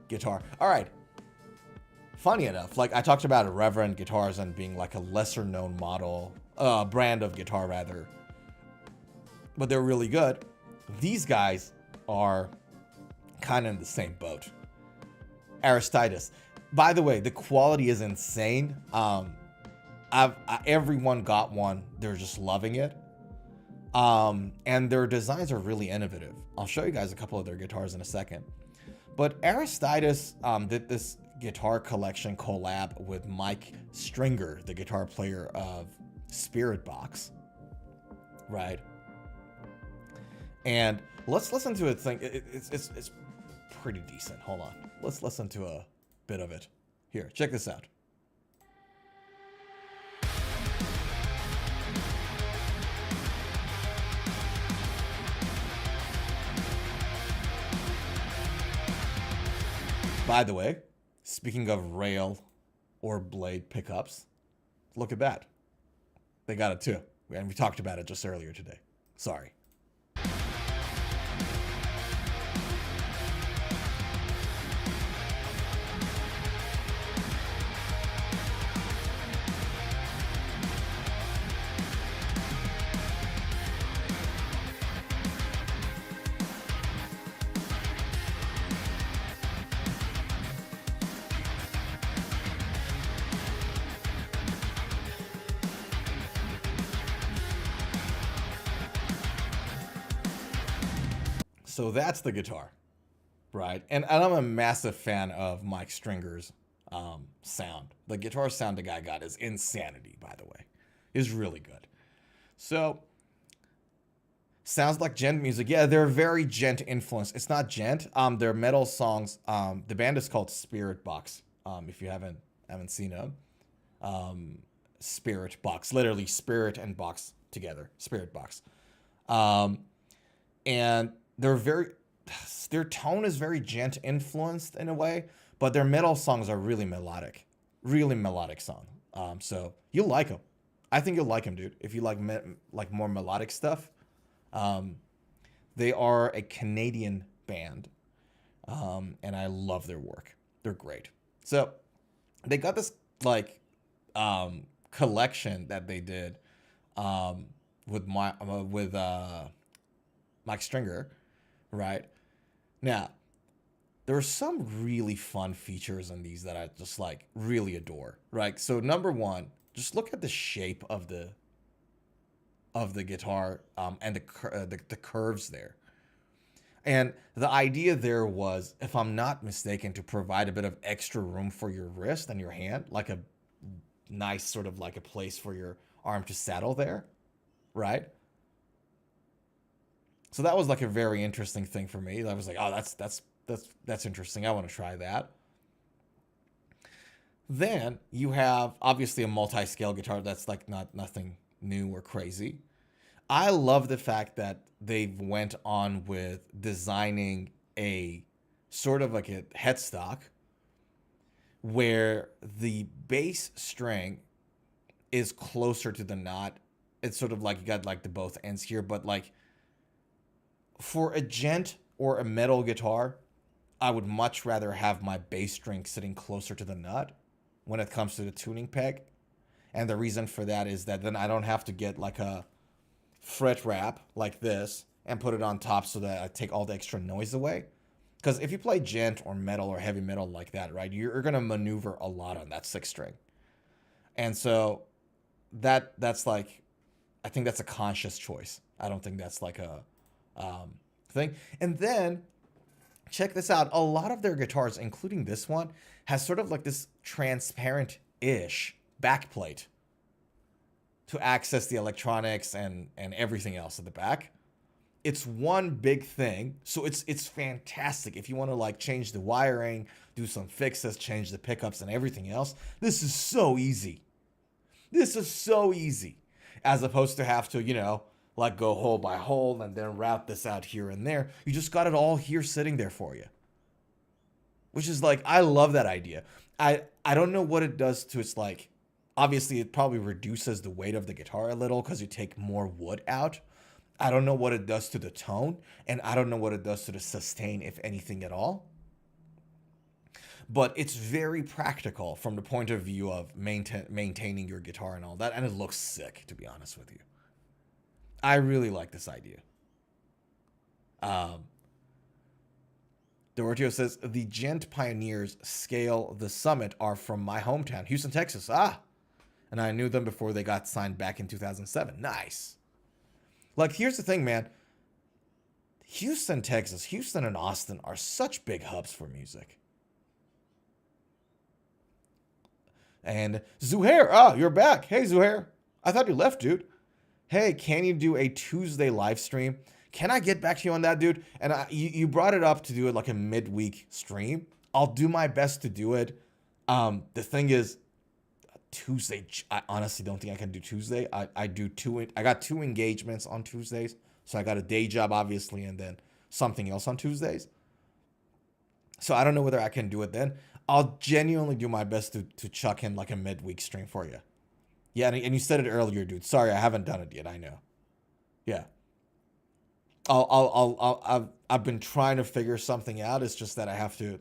guitar. All right. Funny enough, like I talked about Reverend Guitars and being like a lesser known brand of guitar rather, but they're really good. These guys are kind of in the same boat. Aristides. By the way, the quality is insane. Everyone got one. They're just loving it. And their designs are really innovative. I'll show you guys a couple of their guitars in a second. But Aristides did this guitar collection collab with Mike Stringer, the guitar player of Spirit Box, right? And let's listen to a thing. It's pretty decent. Hold on. Let's listen to a bit of it. Here, check this out. By the way, speaking of rail or blade pickups, look at that. They got it too. And we talked about it just earlier today. Sorry. So that's the guitar, right? And I'm a massive fan of Mike Stringer's sound. The guitar sound the guy got is insanity, by the way. Is really good. So, sounds like gent music. Yeah, they're very gent influenced. It's not gent. They're metal songs. The band is called Spirit Box. If you haven't seen them, Spirit Box, literally spirit and box together. Spirit Box, and their tone is very gent influenced in a way, but their metal songs are really melodic song. So you'll like them. I think you'll like them, dude. If you like more melodic stuff. They are a Canadian band, And I love their work. They're great. So they got this like collection that they did with Mike Stringer, right? Now, there are some really fun features in these that I just like really adore, right? So number one, just look at the shape of the guitar and the curves there. And the idea there was, if I'm not mistaken, to provide a bit of extra room for your wrist and your hand, like a nice sort of like a place for your arm to settle there, right? So that was like a very interesting thing for me. I was like, oh, that's interesting. I want to try that. Then you have obviously a multi-scale guitar that's like nothing new or crazy. I love the fact that they went on with designing a sort of like a headstock where the bass string is closer to the knot. It's sort of like you got like the both ends here, but like for a gent or a metal guitar, I would much rather have my bass string sitting closer to the nut when it comes to the tuning peg. And the reason for that is that then I don't have to get like a fret wrap like this and put it on top so that I take all the extra noise away. Because if you play gent or metal or heavy metal like that, right, you're going to maneuver a lot on that sixth string. And so that's like, I think that's a conscious choice. I don't think that's like a thing. And then check this out. A lot of their guitars, including this one, has sort of like this transparent-ish backplate to access the electronics and everything else at the back. It's one big thing, so it's fantastic if you want to like change the wiring, do some fixes, change the pickups and everything else. This is so easy. This is so easy, as opposed to have to, you know, like go hole by hole and then route this out here and there. You just got it all here sitting there for you, which is like, I love that idea. I don't know what it does to its like, obviously it probably reduces the weight of the guitar a little because you take more wood out. I don't know what it does to the tone, and I don't know what it does to the sustain, if anything at all. But it's very practical from the point of view of maintaining your guitar and all that, and it looks sick, to be honest with you. I really like this idea. Dorotio says, the Gent Pioneers Scale the Summit are from my hometown, Houston, Texas. And I knew them before they got signed back in 2007. Nice. Like, here's the thing, man. Houston, Texas, Houston and Austin are such big hubs for music. And Zuhair, you're back. Hey, Zuhair. I thought you left, dude. Hey, can you do a Tuesday live stream? Can I get back to you on that, dude? And you brought it up to do it like a midweek stream. I'll do my best to do it. The thing is, Tuesday, I honestly don't think I can do Tuesday. I got two engagements on Tuesdays. So I got a day job, obviously, and then something else on Tuesdays. So I don't know whether I can do it then. I'll genuinely do my best to chuck in like a midweek stream for you. Yeah, and you said it earlier, dude. Sorry, I haven't done it yet. I know. Yeah. I've been trying to figure something out. It's just that I have to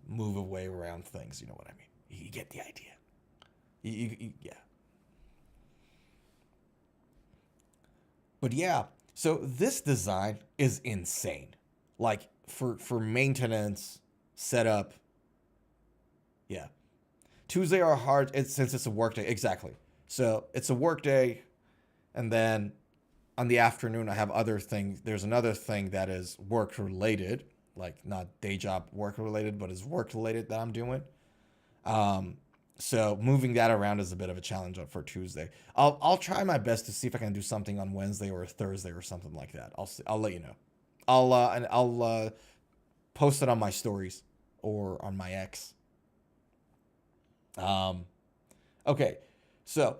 move away around things. You know what I mean? You get the idea. Yeah. But yeah, so this design is insane. Like for maintenance, setup. Yeah. Tuesday are hard since it's a work day. Exactly. So it's a work day, and then on the afternoon I have other things. There's another thing that is work related, like not day job work related, but is work related that I'm doing. So moving that around is a bit of a challenge for Tuesday. I'll try my best to see if I can do something on Wednesday or Thursday or something like that. I'll let you know. I'll post it on my stories or on my X. Okay, so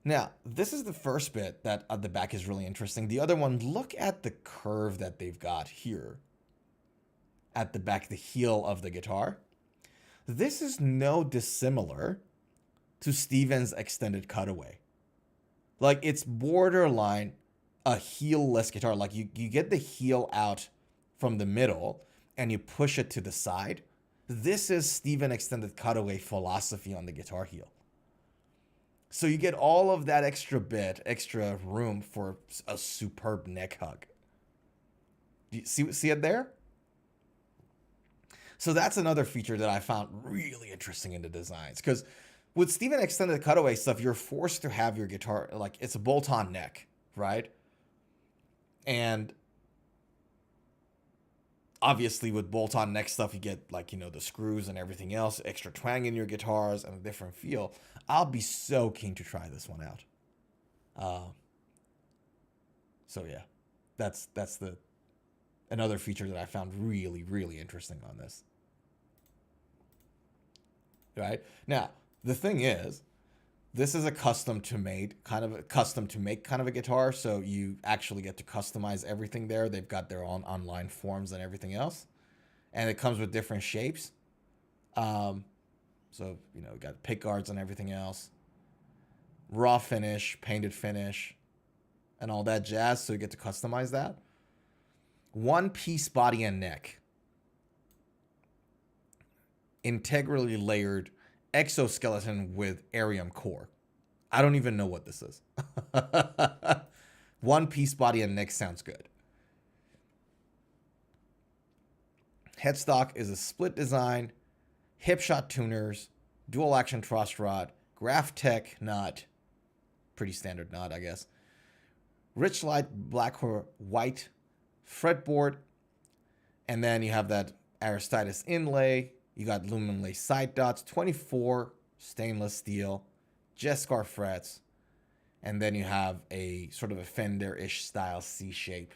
now this is the first bit that at the back is really interesting. The other one, look at the curve that they've got here at the back, the heel of the guitar. This is no dissimilar to Steven's extended cutaway. Like, it's borderline a heel-less guitar. Like, you get the heel out from the middle, and you push it to the side. This is Steven Extended Cutaway philosophy on the guitar heel. So you get all of that extra bit, extra room for a superb neck hug. Do you see it there? So that's another feature that I found really interesting in the designs. Because with Steven Extended Cutaway stuff, you're forced to have your guitar, like, it's a bolt-on neck, right? And obviously with bolt-on neck stuff, you get, like, you know, the screws and everything else, extra twang in your guitars and a different feel. I'll be so keen to try this one out. So yeah, that's another feature that I found really, really interesting on this. Right? Now, the thing is, this is a custom to make kind of a guitar, so you actually get to customize everything there. They've got their own online forms and everything else. And it comes with different shapes. So, you know, got pick guards and everything else. Raw finish, painted finish, and all that jazz, so you get to customize that. One-piece body and neck. Integrally layered exoskeleton with Arium core. I don't even know what this is. One-piece body and neck sounds good. Headstock is a split design, hip shot tuners, dual action truss rod, Graph Tech nut, pretty standard nut, I guess. Rich light black or white fretboard, and then you have that Aristides inlay. You got lumen lace side dots, 24 stainless steel, Jescar frets, and then you have a sort of a Fender-ish style C shape,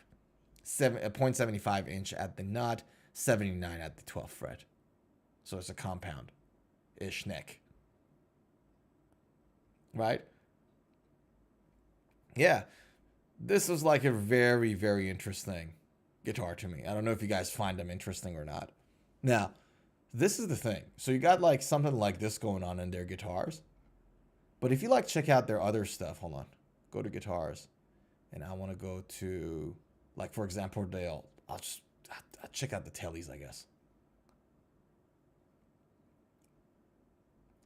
a 0.75 inch at the nut, 79 at the 12th fret. So it's a compound-ish neck, right? Yeah, this is like a very, very interesting guitar to me. I don't know if you guys find them interesting or not. Now, this is the thing. So you got like something like this going on in their guitars. But if you like check out their other stuff, hold on. Go to guitars. And I want to go to, like, for example, I'll check out the tellies, I guess.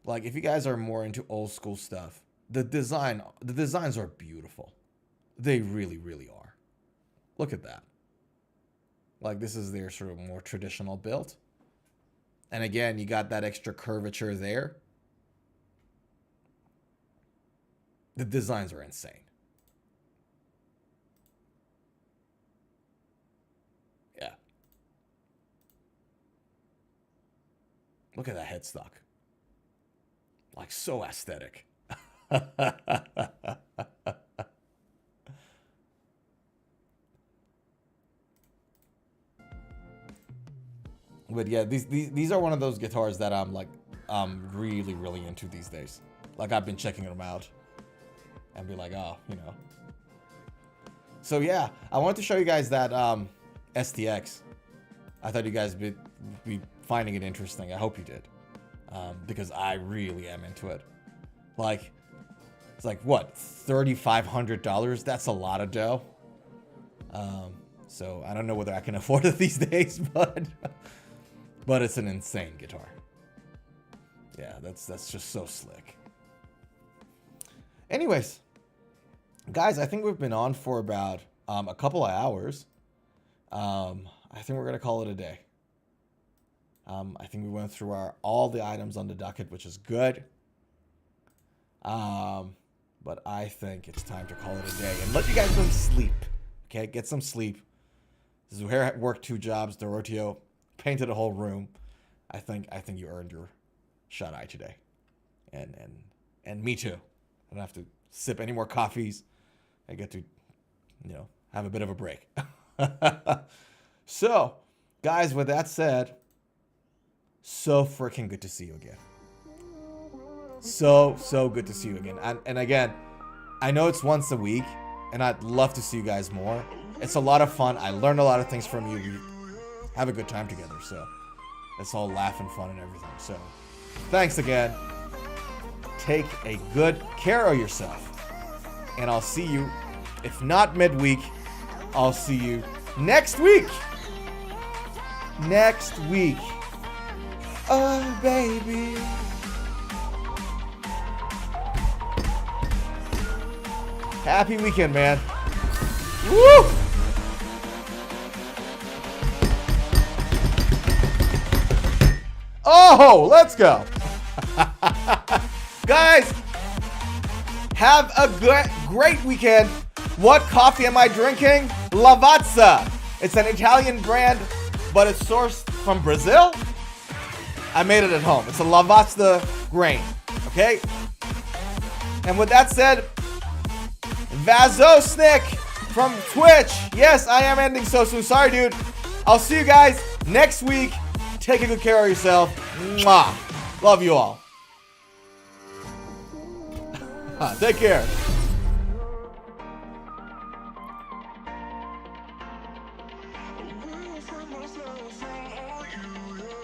Like, if you guys are more into old school stuff, the designs are beautiful. They really, really are. Look at that. Like, this is their sort of more traditional build. And again, you got that extra curvature there. The designs are insane. Yeah. Look at that headstock. Like, so aesthetic. But yeah, these are one of those guitars that I'm really, really into these days. Like, I've been checking them out and be like, oh, you know. So yeah, I wanted to show you guys that STX. I thought you guys would be finding it interesting. I hope you did. Because I really am into it. Like, it's like, what, $3,500? That's a lot of dough. So I don't know whether I can afford it these days, but it's an insane guitar. Yeah, that's just so slick. Anyways, guys, I think we've been on for about a couple of hours. I think we're gonna call it a day. I think we went through all the items on the docket, which is good. But I think it's time to call it a day and let you guys go to sleep. Okay, get some sleep. Zuhair worked 2 jobs. Dorotio painted a whole room. I think you earned your shut eye today, and me too. I don't have to sip any more coffees. I get to, you know, have a bit of a break. So, guys, with that said, so freaking good to see you again. So good to see you again. And again, I know it's once a week, and I'd love to see you guys more. It's a lot of fun. I learned a lot of things from you. We have a good time together, so it's all laugh and fun and everything. So, thanks again. Take a good care of yourself. And I'll see you, if not midweek, I'll see you next week. next week. Oh, baby. Happy weekend, man. Woo! Oh, let's go. Guys, have a great weekend. What coffee am I drinking? Lavazza. It's an Italian brand, but it's sourced from Brazil. I made it at home. It's a Lavazza grain, okay? And with that said, Vazosnik from Twitch. Yes, I am ending so soon. Sorry, dude. I'll see you guys next week. Take a good care of yourself. Mwah. Love you all. Take care. From myself, all you, yeah.